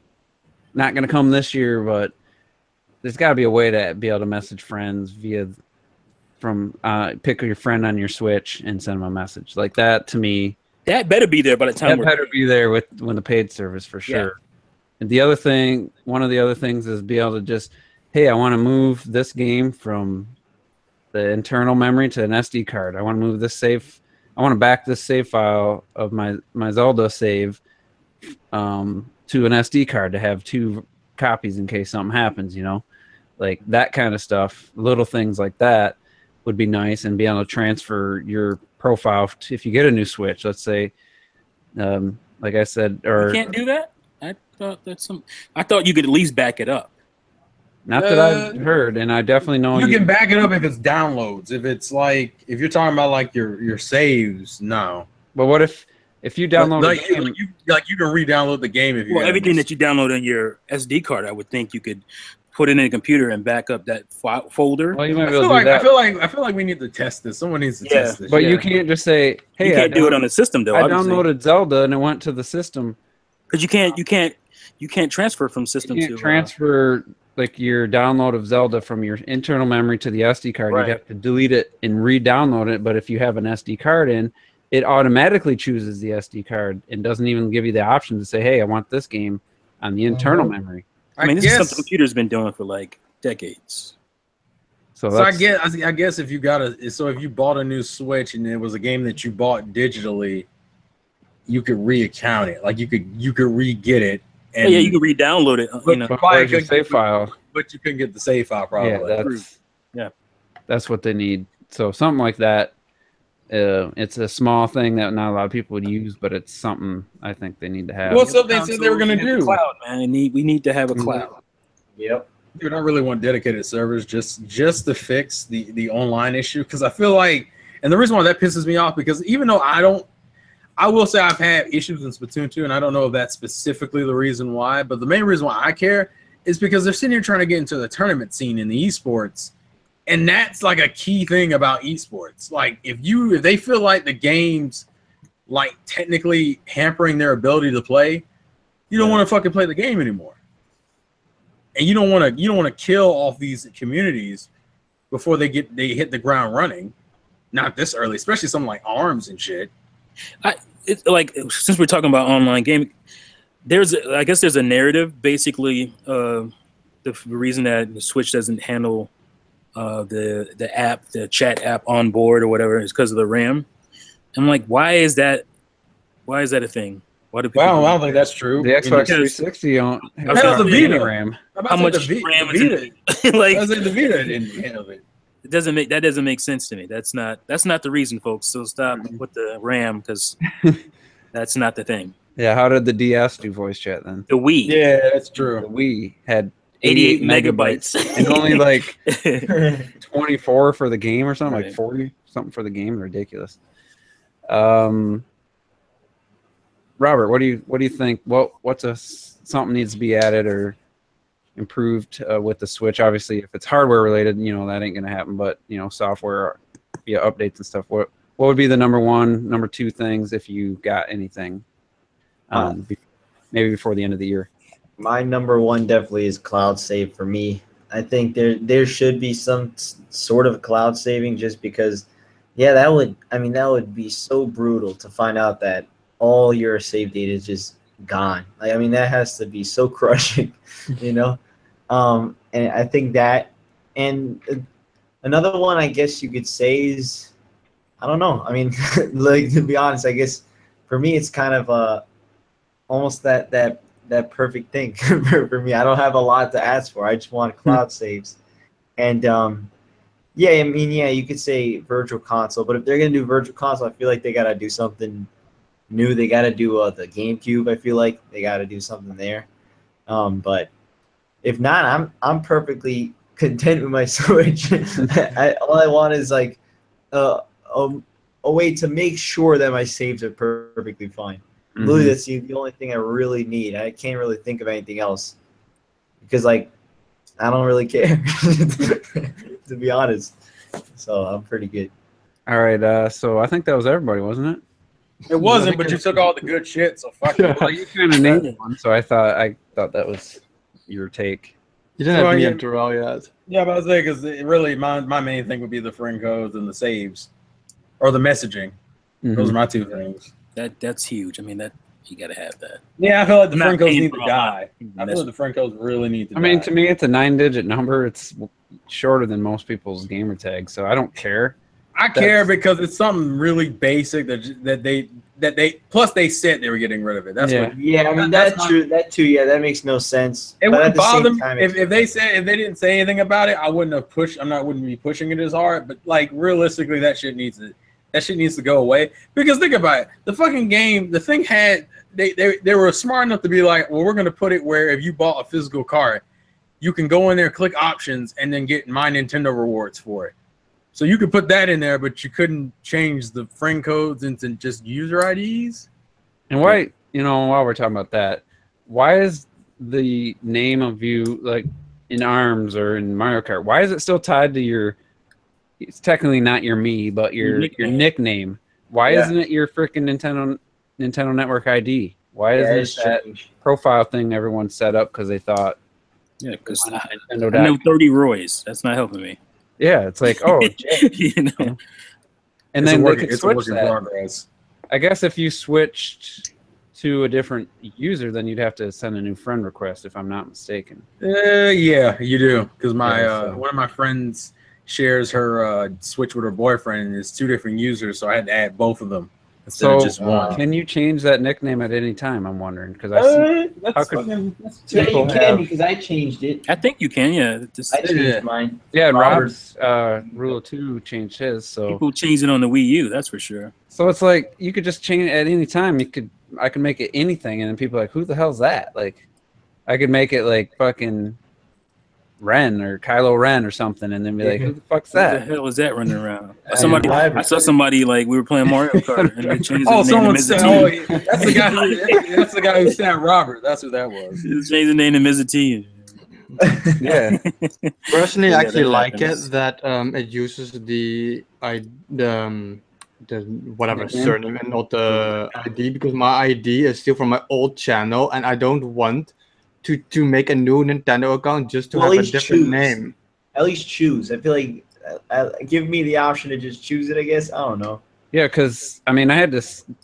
not gonna come this year, but there's got to be a way to be able to message friends pick your friend on your Switch and send them a message like that. To me, that better be there by the time. That better be there when the paid service for sure. Yeah. And the other thing, one of the other things is be able to just, hey, I want to move this game from the internal memory to an SD card. I want to move this save. I want to back this save file of my Zelda save to an SD card to have 2 copies in case something happens. Like that kind of stuff. Little things like that would be nice, and be able to transfer your profile if you get a new Switch. Let's say, like I said, or you can't do that. I thought you could at least back it up. Not that I've heard, and I definitely know you can back it up if it's downloads. If it's if you're talking about like your saves, no. But what if you download you can re-download the game if you everything that you download on your SD card, I would think you could put it in a computer and back up that folder. Well, you might be able to do that. I feel like we need to test this. Someone needs to test this. But you can't just say, "Hey, you can't do it on the system though." I downloaded Zelda and it went to the system. Because you can't transfer from system to transfer like your download of Zelda from your internal memory to the SD card. Right. You'd have to delete it and re-download it. But if you have an SD card in, it automatically chooses the SD card and doesn't even give you the option to say, "Hey, I want this game on the internal memory." I mean, this is something the computer's been doing for like decades. So I guess if you if you bought a new Switch and it was a game that you bought digitally, you could re-account it. Like you could re-get it. And you can re-download it. But your save file. But you couldn't get the save file probably. That's what they need. So something like that. It's a small thing that not a lot of people would use, but it's something I think they need to have. What's up? They said they were going to do cloud, man. We need to have a cloud. Yep. Dude, I really want dedicated servers just to fix the online issue, because I feel like, and the reason why that pisses me off, because even though I will say I've had issues in Splatoon 2, and I don't know if that's specifically the reason why, but the main reason why I care is because they're sitting here trying to get into the tournament scene in the esports. And that's like a key thing about esports. Like if they feel like the game's like technically hampering their ability to play, you don't want to fucking play the game anymore. And you don't want to kill off these communities before they hit the ground running. Not this early, especially something like ARMS and shit. It's like, since we're talking about online gaming, I guess there's a narrative. Basically, the reason that the Switch doesn't handle the chat app on board or whatever is because of the RAM. I'm like, why is that a thing? Why do people? Well, I don't think that's true. The Xbox 360 don't have the Vita RAM. How much RAM is it? Like, I said the Vita didn't handle it. That doesn't make sense to me. That's not the reason, folks. So stop with the RAM, because that's not the thing. Yeah, how did the DS do voice chat then? The Wii. Yeah, that's true. The Wii had 88 megabytes and only like 24 for the game or something, right. Like 40 something for the game. Ridiculous. Robert, what do you think? Something needs to be added or improved with the Switch? Obviously, if it's hardware related, that ain't gonna happen. But software via updates and stuff. What would be the number 1, number 2 things if you got anything? Maybe before the end of the year. My number 1 definitely is cloud save for me. I think there should be some sort of cloud saving, just because, that would be so brutal to find out that all your save data is just gone. Like, I mean, that has to be so crushing, you know. And I think that, and another one I guess you could say is, I don't know. I mean, like, to be honest, I guess for me it's kind of almost that perfect thing for me. I don't have a lot to ask for. I just want cloud saves, and yeah, I mean, yeah, you could say virtual console, but if they're gonna do virtual console, I feel like they gotta do something new. They gotta do the GameCube. I feel like they gotta do something there. But if not, I'm perfectly content with my Switch. All I want is like a way to make sure that my saves are perfectly fine. Mm-hmm. Literally, that's the only thing I really need. I can't really think of anything else because, like, I don't really care, to be honest. So I'm pretty good. All right. So I think that was everybody, wasn't it? It wasn't, but you took all the good shit, so fuck it. Well, you kind of named one, so I thought that was your take. You didn't have me and Terrell yet. Yeah, but I was saying, because really my main thing would be the friend codes and the saves, or the messaging. Mm-hmm. Those are my two things. That's huge. I mean, that you got to have that. Yeah, I feel like the I'm friend not codes paying need for to all die. my I feel like the friend codes really need to die. I mean, to me, it's a 9-digit number. It's shorter than most people's gamer tags, so I don't care. I care because it's something really basic that they plus they said they were getting rid of it. That's what. Yeah, I mean that's true. That too. Yeah, that makes no sense. It But wouldn't at the bother same me time, if they didn't say anything about it. I wouldn't have pushed. Wouldn't be pushing it as hard. But like realistically, that shit needs to go away. Because think about it, the fucking game, the thing had they were smart enough to be like, well, we're gonna put it where if you bought a physical card, you can go in there, click options, and then get My Nintendo rewards for it. So you could put that in there, but you couldn't change the friend codes into just user IDs. And why, while we're talking about that, why is the name of you, like in ARMS or in Mario Kart, why is it still tied to your, it's technically not your me, but your nickname? Why isn't it your freaking Nintendo Network ID? Why isn't it that profile thing everyone set up because they thought, yeah, because I know 30 Roys. That's not helping me. Yeah, it's like, oh, and then they could switch that. I guess if you switched to a different user, then you'd have to send a new friend request, if I'm not mistaken. Yeah, you do, because one of my friends shares her Switch with her boyfriend, and it's 2 different users, so I had to add both of them instead of just one. Can you change that nickname at any time? I'm wondering because yeah, you can because I changed it. I think you can. Yeah, I changed mine. Yeah, and Rob's Rule 2 changed his. So people change it on the Wii U. That's for sure. So it's like you could just change it at any time. I could make it anything, and then people are like, who the hell's that? Like, I could make it like fucking Ren or Kylo Ren or something, and then be like, who the fuck's that? What the hell is that running around? I saw somebody like we were playing Mario Kart and they changed the name someone to said, that's the guy who said Robert. That's who that was. He changed the name to Mizzy. Yeah. Personally, I actually like it that it uses the whatever surname and not the ID, because my ID is still from my old channel and I don't want to make a new Nintendo account just to have a different name. At least choose. I feel like give me the option to just choose it, I guess. I don't know. Yeah, because, I mean, I had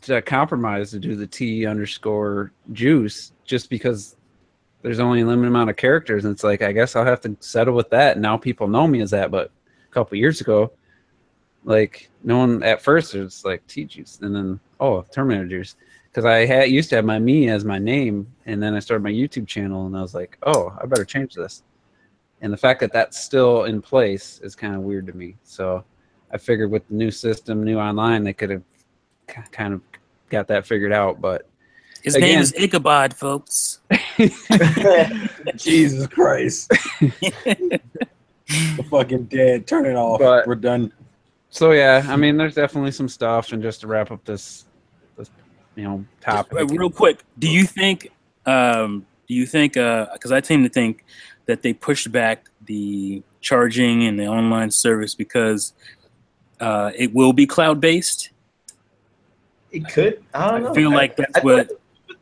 to compromise to do the T_juice just because there's only a limited amount of characters. And it's like, I guess I'll have to settle with that. Now people know me as that. But a couple years ago, like, no one at first, it was like T-Juice. And then, Terminator Juice. Because I used to have my me as my name, and then I started my YouTube channel, and I was like, oh, I better change this. And the fact that that's still in place is kind of weird to me. So I figured with the new system, new online, they could have kind of got that figured out. But his name is Ichabod, folks. Jesus Christ. We're fucking dead. Turn it off. But, we're done. So, yeah, I mean, there's definitely some stuff. And just to wrap up this topic. Real quick, do you think, because I tend to think that they pushed back the charging and the online service because it will be cloud-based? It could. I don't know. I feel like that's what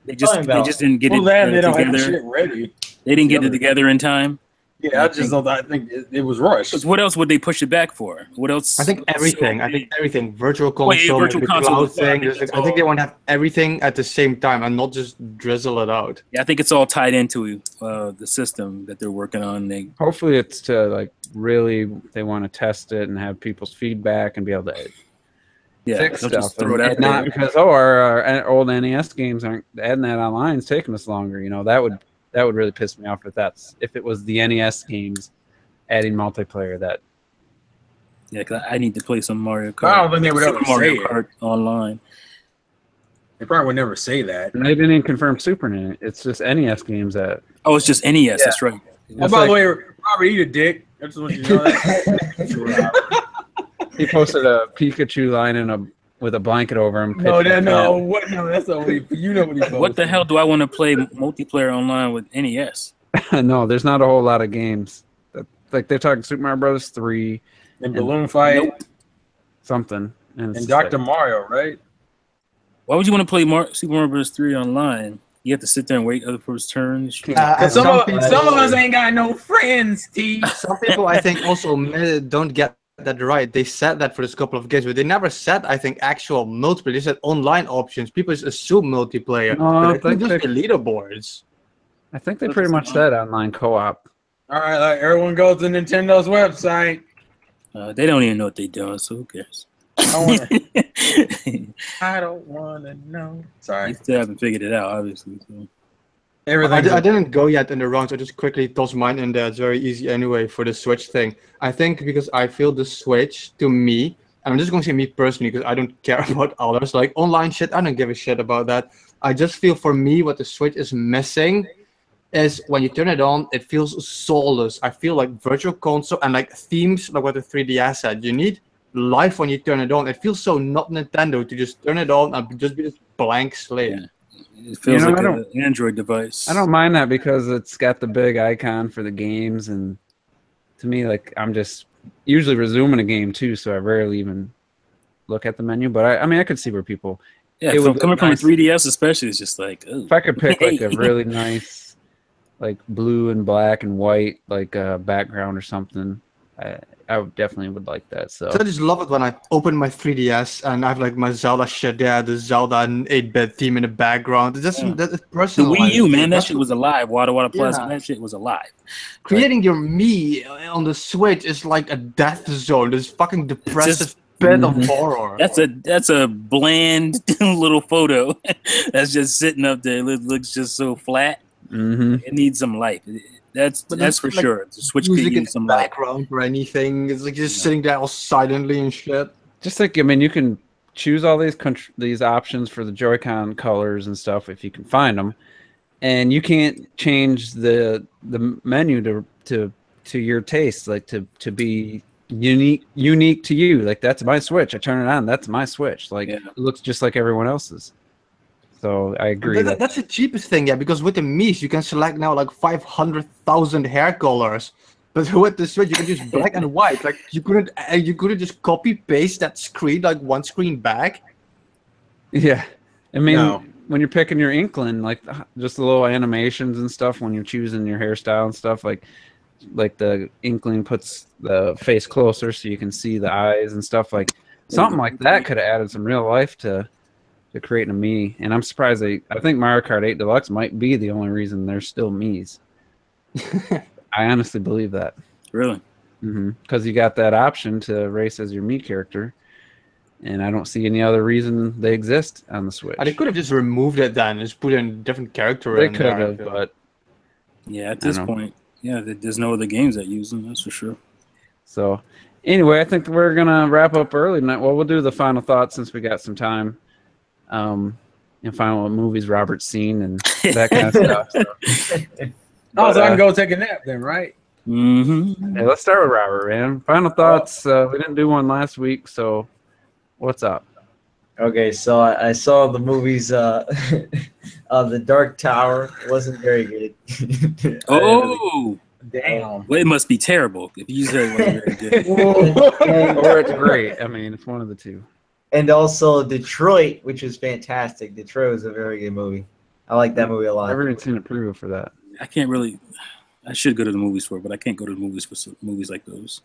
they just didn't get it together. Shit ready. They didn't get it together in time. Yeah, I just don't. I think it was rushed. 'Cause what else would they push it back for? What else? I think everything. I think everything. Virtual console, Wait, virtual maybe the console cloud was fine. thing. I think they want to have everything at the same time and not just drizzle it out. Yeah, I think it's all tied into the system that they're working on. Hopefully, it's to like really they want to test it and have people's feedback and be able to fix they'll stuff. just throw it And out not there. because our old NES games aren't adding that online is taking us longer. You know, that would really piss me off if it was the NES games adding multiplayer. That Yeah, 'cause I need to play some Mario Kart. I don't think they would ever Super Mario say it. Kart online. They probably would never say that. and they didn't even confirm Super Nintendo. It's just NES games that. Oh, it's just NES. That's right. Oh, by the way, Robert, eat a dick. I just want you to know that. He posted a Pikachu line with a blanket over him. No, that's not what you know what he posted. What the hell do I want to play multiplayer online with NES? No, there's not a whole lot of games. Like they're talking Super Mario Bros. 3 And Balloon Fight Nope. something. And and Dr. Mario, right? Why would you want to play Super Mario Bros. 3 online? You have to sit there and wait other people's turns. Because some of us ain't got no friends, T. Some people, I think, also don't get that right. They said that for this couple of games, but they never said, I think, actual multiplayer. They said online options. People just assume multiplayer. No, but I I think think just the leaderboards. I think they pretty much said online co-op. All right, like everyone goes to Nintendo's website. They don't even know what they're doing, so who cares? I don't want to know. Sorry. You still haven't figured it out, obviously. So. Everything. I didn't go yet in the round, so I just quickly toss mine in there. It's very easy anyway for the Switch thing. I think because I feel the Switch, to me, and I'm just going to say me personally because I don't care about others. Like online shit, I don't give a shit about that. I just feel for me what the Switch is missing is when you turn it on, it feels soulless. I feel like Virtual Console and like themes, like what the 3DS had. You need life when you turn it on. It feels so not Nintendo to just turn it on and just be this blank slate. Yeah. It feels like an Android device. I don't mind that because it's got the big icon for the games, and to me, like I'm just usually resuming a game too, so I rarely even look at the menu. But I mean, I could see where people. Yeah, it would coming look from a nice. 3DS especially, it's just like, oh. If I could pick like a really nice, like blue and black and white, like background or something, I would definitely would like that. So I just love it when I open my 3DS and I have like my Zelda shit there, the Zelda and 8-bit theme in the background. It's just that's The personal. Wii U, man, that shit was alive. Water Plasma, Yeah. that shit was alive. Creating your me on the Switch is like a death zone. This fucking depressive bit of horror. That's a bland little photo that's just sitting up there. It looks just so flat. It needs some life. That's for like sure. The Switch could music in use the some life. background or anything. It's like just sitting there all silently and shit. just like I mean, you can choose all these options for the Joy-Con colors and stuff if you can find them, and you can't change the menu to your taste, like to be unique to you. Like that's my Switch. I turn it on. That's my Switch. Like it looks just like everyone else's. So I agree. That's the cheapest thing, yeah. Because with the Mies, you can select now like 500,000 hair colors. But with the Switch, you can just black and white. Like you couldn't just copy paste that screen like one screen back. Yeah, I mean, when you're picking your Inkling, like just the little animations and stuff when you're choosing your hairstyle and stuff, like the Inkling puts the face closer so you can see the eyes and stuff. Like something like that could have added some real life to creating a Mii. And I'm surprised I think Mario Kart 8 Deluxe might be the only reason there's still Miis. I honestly believe that. Really? Because you got that option to race as your Mii character, and I don't see any other reason they exist on the Switch. They could have just removed it then, just put in a different character. They could have, but yeah, at this point, yeah, there's no other games that use them. That's for sure. So, anyway, I think we're gonna wrap up early tonight. Well, we'll do the final thoughts since we got some time. And find what movies Robert's seen and that kind of stuff. So. So I can go take a nap then, right? Hey, let's start with Robert, man. Final thoughts. We didn't do one last week, so what's up? Okay, so I saw the movies. The Dark Tower wasn't very good. Oh, damn! Well, it must be terrible if you say it wasn't very good. Or it's great. I mean, it's one of the two. And also Detroit, which was fantastic. Detroit was a very good movie. I like that movie a lot. I've already seen a preview for that. I can't really. I should go to the movies for, but I can't go to the movies for movies like those.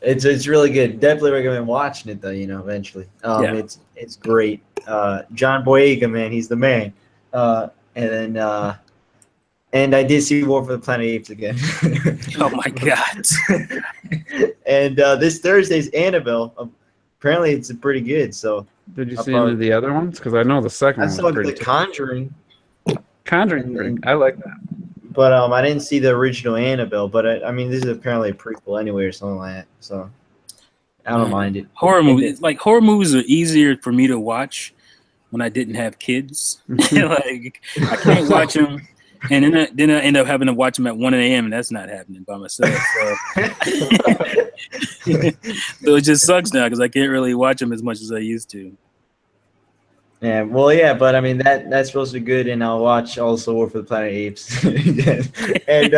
It's really good. Definitely recommend watching it though. Eventually. Yeah. It's great. John Boyega, man, he's the man. And then and I did see War for the Planet of the Apes again. Oh my god! And this Thursday's Annabelle. Apparently, it's pretty good. So Did you see any of the other ones? Because I know the second I one saw was pretty The Conjuring. Conjuring. I like that. But I didn't see the original Annabelle. But I mean, this is apparently a prequel anyway, or something like that. So I don't mind it. Horror movies, like horror movies, are easier for me to watch when I didn't have kids. Like I can't watch them, and then I end up having to watch them at 1 a.m. and that's not happening by myself. So, so it just sucks now because I can't really watch them as much as I used to. Yeah, well, yeah, but I mean that's supposed to be good, and I'll watch also War for the Planet of the Apes. And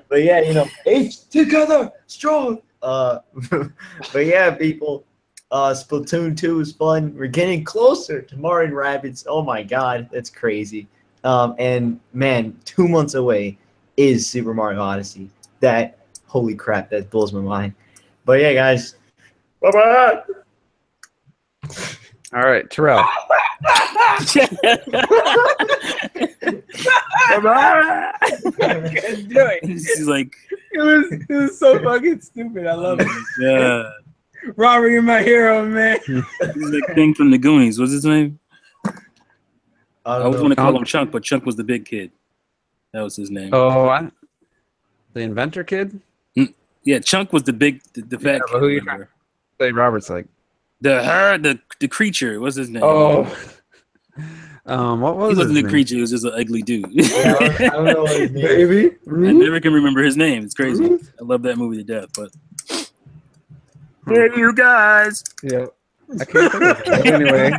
but yeah, apes together, strong. But yeah, people, Splatoon 2 is fun. We're getting closer to Mario+Rabbids. Oh my God, that's crazy. And man, 2 months away is Super Mario Odyssey. That holy crap, that blows my mind. But yeah, guys, bye bye. All right, Terrell. He's like, it was so fucking stupid. I love it. yeah. Robert, you're my hero, man. He's like thing from the Goonies. What's his name? I always want to call him Chunk, but Chunk was the big kid. That was his name. Oh, the inventor kid? Yeah, Chunk was the big, the fat kid. Who you say? Robert's like the creature. What's his name? Oh, what was he wasn't his a creature. He was just an ugly dude. I don't know what his name is. Baby? I never can remember his name. It's crazy. I love that movie to death. But hey, you guys. Yeah, I can't think of it. Anyway,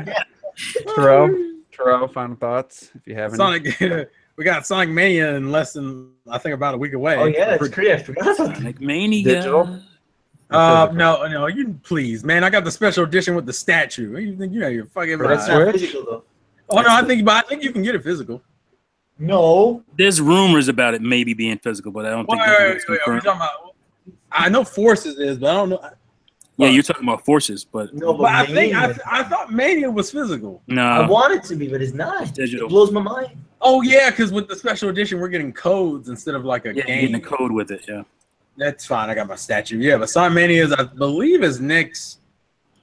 Terrell, final thoughts if you have any. Sonic. We got Sonic Mania in less than, I think, about a week away. Oh yeah, that's crazy. I forgot. Sonic Mania. Digital? No, you please, man. I got the special edition with the statue. You think you're fucking right? That's not physical though. Oh no, I think you can get it physical. No. There's rumors about it maybe being physical, but I don't think that's Wait, are we confirmed. talking about? I know Forces is, but I don't know. Yeah, you're talking about Forces, but No, But I think Mania. I thought Mania was physical. no. I want it to be, but it's not. Digital. It blows my mind. Oh yeah, because with the special edition, we're getting codes instead of like a Yeah, game. getting the code with it. Yeah. That's fine. I got my statue. Yeah, but Sonic Mania is, I believe, is next.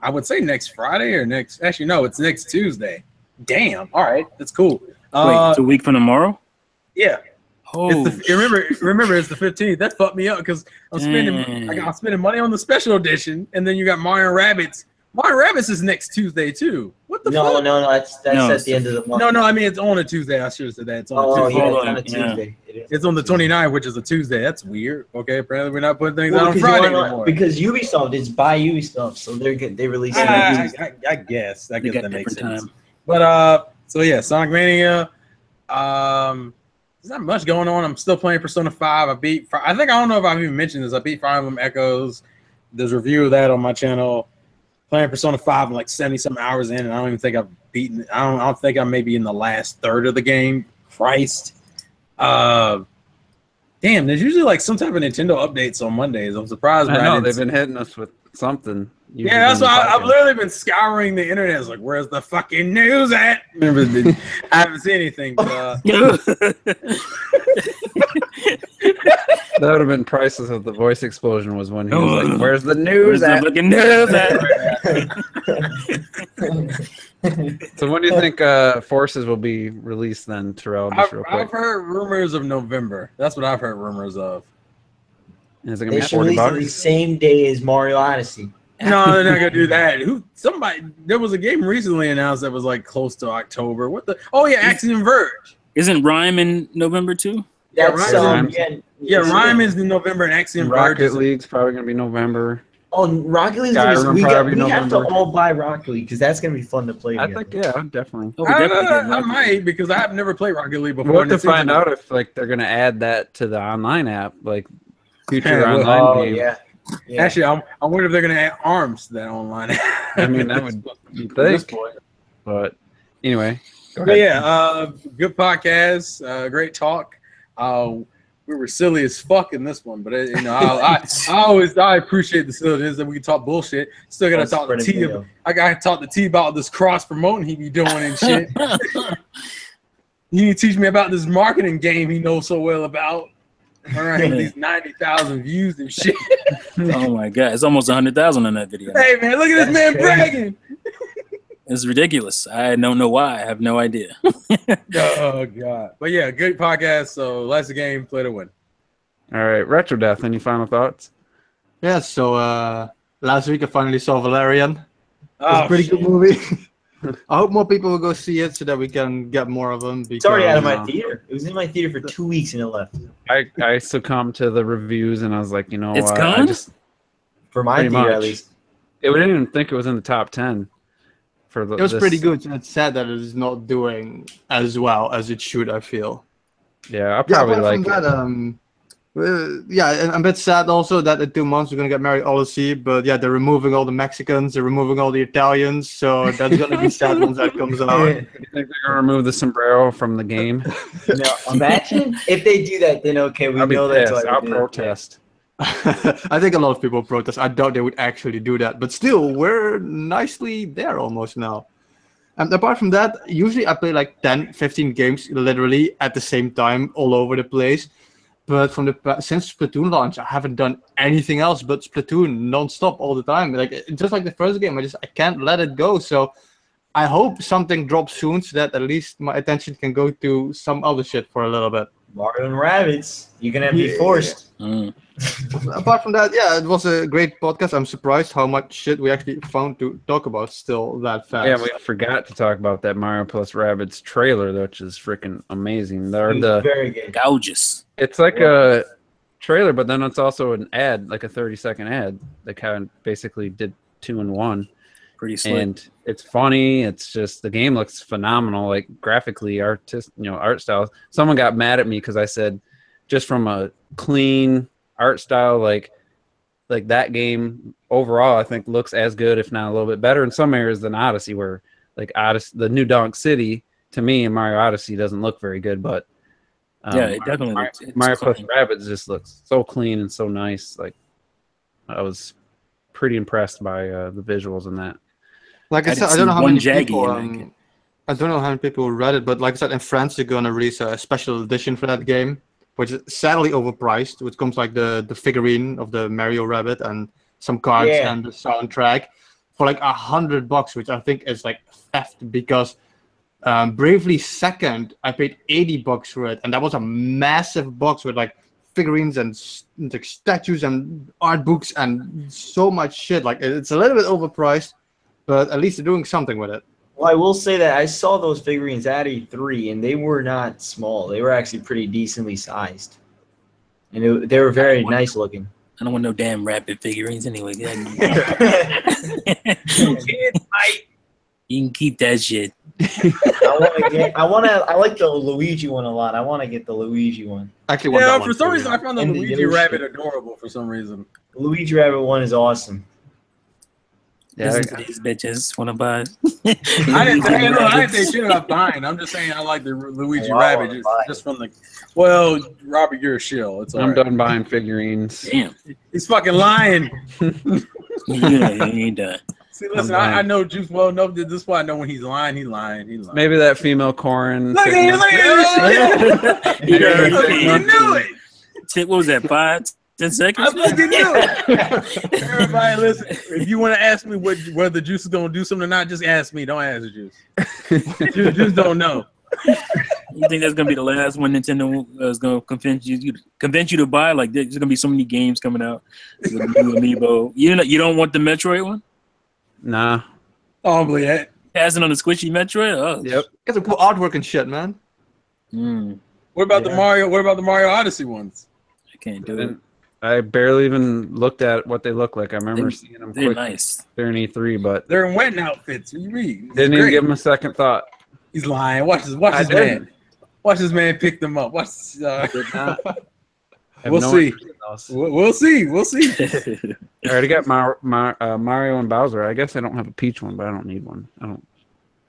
I would say next Friday or next. Actually, no, it's next Tuesday. Damn. All right, that's cool. Wait, it's a week from tomorrow. Yeah. Oh, Remember, it's the 15th. That fucked me up because I'm spending money on the special edition, and then you got Mario+Rabbids. Mario+Rabbids is next Tuesday too. What the fuck? No, that's No, at the end of the month. No, I mean it's on a Tuesday. I should have said that. It's on a Oh Tuesday. yeah, Hold it's on, on a Tuesday. It is. It's on the 29th, which is a Tuesday. That's weird. Okay, apparently we're not putting things Well, out on because Friday you wanna- anymore. because Ubisoft is by Ubisoft, so they release it. I guess they that got makes different sense. time. But so yeah, Sonic Mania. There's not much going on. I'm still playing Persona 5. I don't know if I've even mentioned this. I beat Fire Emblem Echoes. There's a review of that on my channel. Playing Persona 5, I'm like 70-something hours in, and I don't even think I've beaten it. I don't think I'm maybe in the last third of the game. Christ. Damn, there's usually like some type of Nintendo updates on Mondays. I'm surprised. I know they've been hitting us with something. Yeah, that's why I've literally been scouring the internet. It's like, where's the fucking news at? I haven't seen anything. But, That would have been priceless if the voice explosion was when he was like, "Where's the news Where's at?" the fucking news at? So when do you think Forces will be released then, Terrell? Just real quick. I've heard rumors of November. That's what I've heard rumors of. Is it gonna They be should 40 release it the bucks? same day as Mario Odyssey. No, they're not gonna do that. There was a game recently announced that was like close to October. What the? Oh yeah, Axiom Verge. Isn't Rhyme in November too? That's Rhyme. Yeah, Rhyme is in November and Axiom Verge. Rocket League's probably gonna be November. Oh, Rocket League. Skyrim We probably have to November. all buy Rocket League because that's gonna be fun to play. I together. think yeah, definitely. Oh, we definitely get I Rocket might because I've never played Rocket League before. We'll have and to it seems find like- out if like they're gonna add that to the online app, like future Yeah, online Oh game. yeah. Yeah. Actually, I wonder if they're gonna add arms to that online. I mean that would you think, but anyway. Go But ahead. yeah, good podcast, great talk. we were silly as fuck in this one, but you know, I appreciate the silliness that we can talk bullshit. Still gotta talk to T. I gotta talk to T about this cross promoting he be doing and shit. You need to teach me about this marketing game he knows so well about. All right, these 90,000 views and shit. Oh my god, it's almost 100,000 on that video. Hey man, look at this man bragging. It's ridiculous. I don't know why. I have no idea. Oh god. But yeah, good podcast. So let's game, play to win. All right, Retro Death. Any final thoughts? Yeah. So last week I finally saw Valerian. Oh, It's a pretty good movie. I hope more people will go see it so that we can get more of them. Because, It's already out of my theater. It was in my theater for 2 weeks and it left. I succumbed to the reviews and I was like, you know, It's I gone? just For my Pretty theater, much. at least. we didn't even think it was in the top 10 for the. it was pretty good. And it's sad that it is not doing as well as it should, I feel. Yeah, I probably apart like from it. that, yeah, and I'm a bit sad also that in 2 months we're gonna get Mario Odyssey, but yeah, they're removing all the Mexicans, they're removing all the Italians, so that's gonna be sad once that comes out. You think they're gonna remove the sombrero from the game? No, imagine if they do that, then okay, we I'll be know that's pissed. why I'll we did it. protest. I think a lot of people protest. I doubt they would actually do that, but still, we're nicely there almost now. And apart from that, usually I play like 10, 15 games literally at the same time all over the place. But since Splatoon launch, I haven't done anything else but Splatoon non-stop all the time. Like just like the first game, I can't let it go. So I hope something drops soon so that at least my attention can go to some other shit for a little bit. Mario+Rabbids. You're gonna be forced. Apart from that, yeah, it was a great podcast. I'm surprised how much shit we actually found to talk about still that fast. Yeah, we forgot to talk about that Mario+Rabbids trailer, which is freaking amazing. The Very good. Gouges. It's like a trailer, but then it's also an ad, like a 30-second ad. They kind of basically did 2 in 1. Pretty slick. And it's funny. It's just the game looks phenomenal, like graphically, art style. Someone got mad at me because I said, just from a clean art style, like that game overall, I think looks as good, if not a little bit better in some areas than Odyssey. Where like Odyssey, the New Donk City, to me, in Mario Odyssey doesn't look very good, but yeah, it definitely looks. Mario+Rabbids just looks so clean and so nice. Like I was pretty impressed by the visuals in that. Like I said, I don't know how many people. I don't know how many people read it, but like I said, in France they're gonna release a special edition for that game, which is sadly overpriced. Which comes like the figurine of the Mario Rabbit and some cards and the soundtrack for like $100, which I think is like theft because Bravely Second I paid $80 for it, and that was a massive box with like figurines and like statues and art books and so much shit. Like it's a little bit overpriced, but at least they're doing something with it. Well, I will say that I saw those figurines at E3, and they were not small. They were actually pretty decently sized, and they were very nice looking. I don't want no damn rabbit figurines anyway. You can keep that shit. I like the Luigi one a lot. I want to get the Luigi one. Actually, yeah, for some reason I found the Luigi Rabbit adorable. For some reason, the Luigi Rabbit one is awesome. Yeah, Listen to these bitches want to buy. I didn't say shit about buying. I'm just saying I like the Luigi Rabbit just from the. Well, Robert, you're a shill. It's all I'm right. done buying figurines. Damn. He's fucking lying. Yeah, he ain't done. See, listen, I know Juice well enough. This is why I know when he's lying. He's lying. He's lying. Maybe that female Corin. Look at you! You knew it. What was that? 5-10 seconds? I fucking knew it. Everybody, listen. If you want to ask me whether Juice is gonna do something or not, just ask me. Don't ask the Juice. Juice don't know. You think that's gonna be the last one Nintendo is gonna convince you to buy? Like there's gonna be so many games coming out. With new amiibo. You don't want the Metroid one? Nah. I don't believe that. Passing on the squishy Metroid? Oh. Yep. Get some cool artwork and shit, man. What about the Mario? What about the Mario Odyssey ones? I can't do it. I barely even looked at what they look like. I remember seeing them They're quick. nice. They're in E3, but They're in wedding outfits. What you read? didn't even give them a second thought. He's lying. Watch this man. Watch this man pick them up. Watch this. We'll see. We'll see. We'll see. I already got Mario and Bowser. I guess I don't have a Peach one, but I don't need one.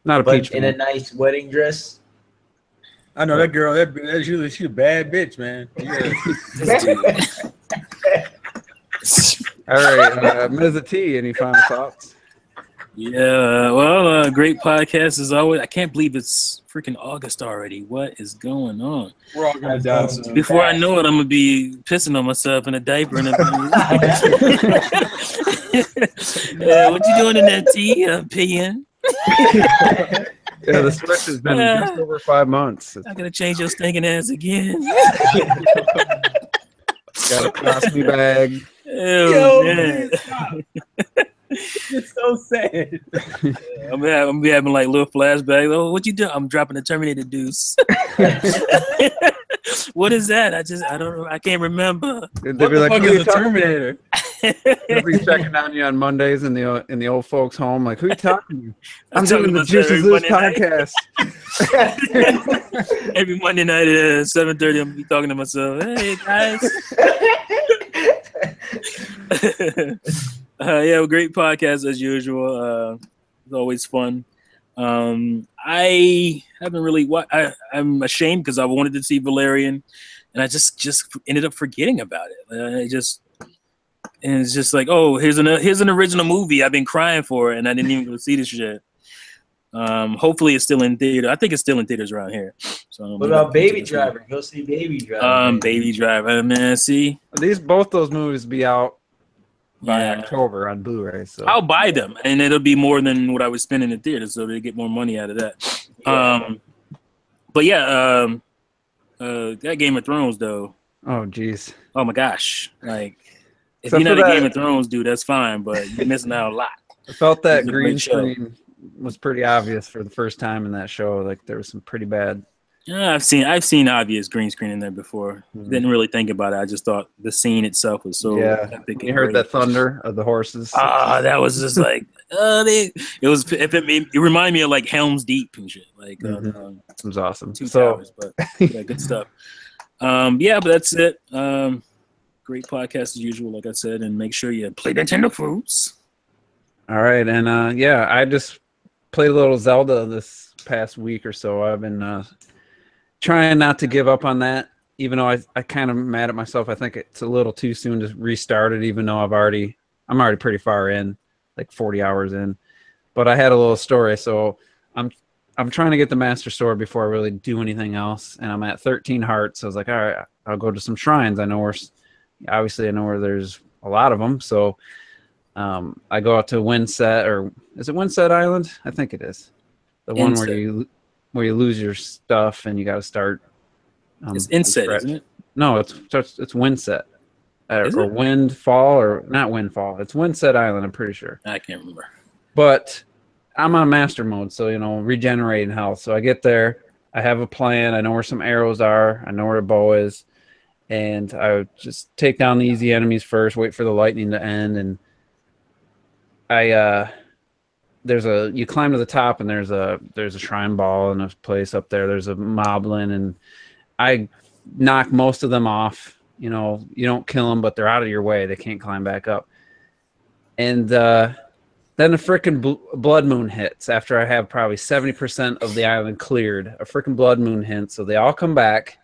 Not a Peach in one. a nice wedding dress. I know that girl. She's a bad bitch, man. Yeah. All right, Ms. T, any final thoughts? Yeah, well, great podcast as always. I can't believe it's freaking August already. What is going on? We're all gonna die soon. Before I know it, I'm gonna be pissing on myself in a diaper. And what you doing in that tea? Peeing. Yeah, the stretch has been just over 5 months. I gotta change your stinking ass again. Got a colostomy bag. Oh, man. It's so sad. I'm be having like little flashbacks. Oh, what you do? I'm dropping the Terminator deuce. What is that? I don't know. I can't remember. They'd What be the like, fuck "Who is you a talking Terminator?" They'll be checking on you on Mondays in the old folks' home. Like, who you talking to? I'm talking doing the about Juices every Loose Monday podcast. Every Monday night at 7:30, I'm be talking to myself. Hey guys. Yeah, great podcast as usual. It's always fun. I haven't really. I'm ashamed because I wanted to see Valerian, and I just ended up forgetting about it. And it's just like, oh, here's an original movie I've been crying for, and I didn't even go see this shit. Hopefully it's still in theater. I think it's still in theaters around here. So what about Baby Driver? Go see Baby Driver. Baby Driver, man. See, both those movies be out by October on Blu-ray. So I'll buy them, and it'll be more than what I would spend in the theater, so they get more money out of that. Yeah. But yeah, that Game of Thrones though. oh geez, Oh my gosh, like if Except you're not for a that- Game of Thrones dude, that's fine, but you're missing out a lot. I felt that It's a green great show. screen was pretty obvious for the first time in that show. Like there was some pretty bad. Yeah, I've seen obvious green screen in there before. Mhm. Didn't really think about it. I just thought the scene itself was so epic. You heard that thunder of the horses. That was just like it reminded me of like Helm's Deep and shit. Like It was awesome. Two So Towers, but yeah, good stuff. Yeah, but that's it. Great podcast as usual, like I said, and make sure you play Nintendo Fruits. all right, and I just played a little Zelda this past week or so. I've been trying not to give up on that, even though I kind of mad at myself. I think it's a little too soon to restart it, even though I'm already pretty far in, like 40 hours in. But I had a little story, so I'm trying to get the Master Sword before I really do anything else, and I'm at 13 hearts. So I was like, all right, I'll go to some shrines. I know where there's a lot of them. So I go out to Windset, or is it Windset Island? I think it is. The one where you lose your stuff and you got to start. It's Inset, isn't it? No, it's Windset. Or Windfall, or not Windfall. It's Windset Island, I'm pretty sure. I can't remember. But I'm on master mode, so regenerating health. So I get there, I have a plan. I know where some arrows are. I know where a bow is, and I just take down the easy enemies first. Wait for the lightning to end, and you climb to the top, and there's a shrine ball in a place up there. There's a moblin, and I knock most of them off. You don't kill them, but they're out of your way. They can't climb back up. And then a freaking blood moon hits after I have probably 70% of the island cleared. A freaking blood moon hits, so they all come back.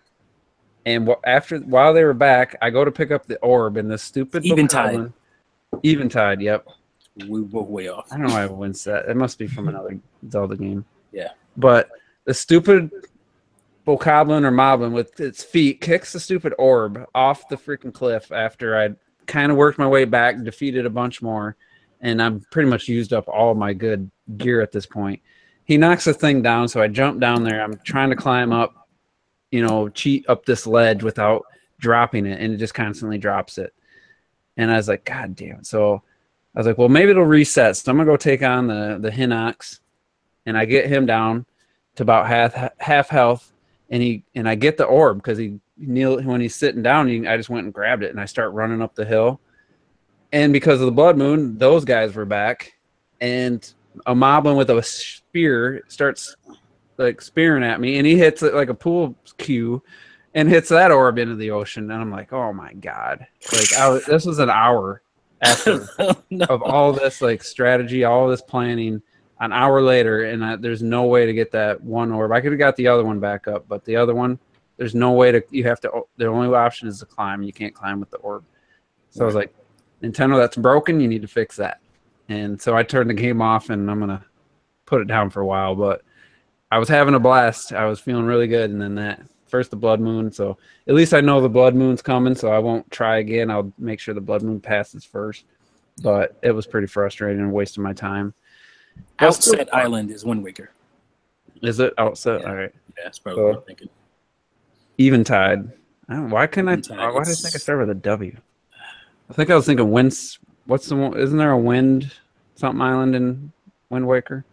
And while they were back, I go to pick up the orb in this stupid Eventide. Eventide, yep. We were way off. I don't know why it wins that. It must be from another Zelda game. Yeah. But the stupid bokoblin or moblin with its feet kicks the stupid orb off the freaking cliff after I kind of worked my way back, defeated a bunch more, and I'm pretty much used up all my good gear at this point. He knocks the thing down, so I jump down there. I'm trying to climb up, cheat up this ledge without dropping it, and it just constantly drops it. And I was like, God damn it. So I was like, well, maybe it'll reset. So I'm going to go take on the Hinox, and I get him down to about half health. And I get the orb because when he's sitting down, I just went and grabbed it, and I start running up the hill. And because of the blood moon, those guys were back, and a moblin with a spear starts like spearing at me, and he hits it like a pool cue, and hits that orb into the ocean. And I'm like, oh my god! Like this was an hour after of all this like strategy, all this planning. an hour later, and there's no way to get that one orb. I could have got the other one back up, but the other one, there's no way to. You have to. The only option is to climb. You can't climb with the orb. So I was like, Nintendo, that's broken. You need to fix that. And so I turned the game off, and I'm gonna put it down for a while. But I was having a blast. I was feeling really good, and then that first the Blood Moon. So at least I know the Blood Moon's coming. So I won't try again. I'll make sure the Blood Moon passes first. But it was pretty frustrating and wasting my time. Outset Island is Wind Waker. Is it Outset? Yeah. All right. Yeah, that's probably what I'm thinking. Eventide. Why couldn't Eventide, I? Why did I think I started with a W? I think I was thinking Winds. What's the one? Isn't there a Wind something island in Wind Waker?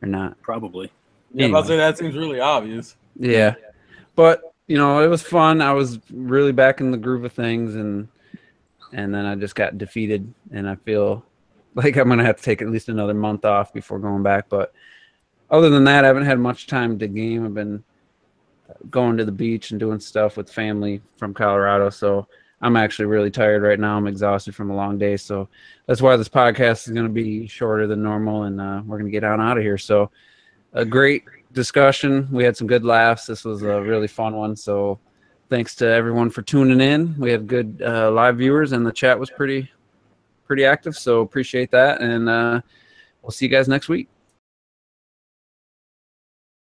Or not? Probably. Yeah, Anyway. I'll say that seems really obvious. Yeah. But, you know, it was fun. I was really back in the groove of things, and then I just got defeated, and I feel like I'm going to have to take at least another month off before going back. But other than that, I haven't had much time to game. I've been going to the beach and doing stuff with family from Colorado, so I'm actually really tired right now. I'm exhausted from a long day, so that's why this podcast is going to be shorter than normal, and we're going to get on out of here. So a great discussion. We had some good laughs. This was a really fun one, so thanks to everyone for tuning in. We had good live viewers, and the chat was pretty active, so appreciate that, and we'll see you guys next week.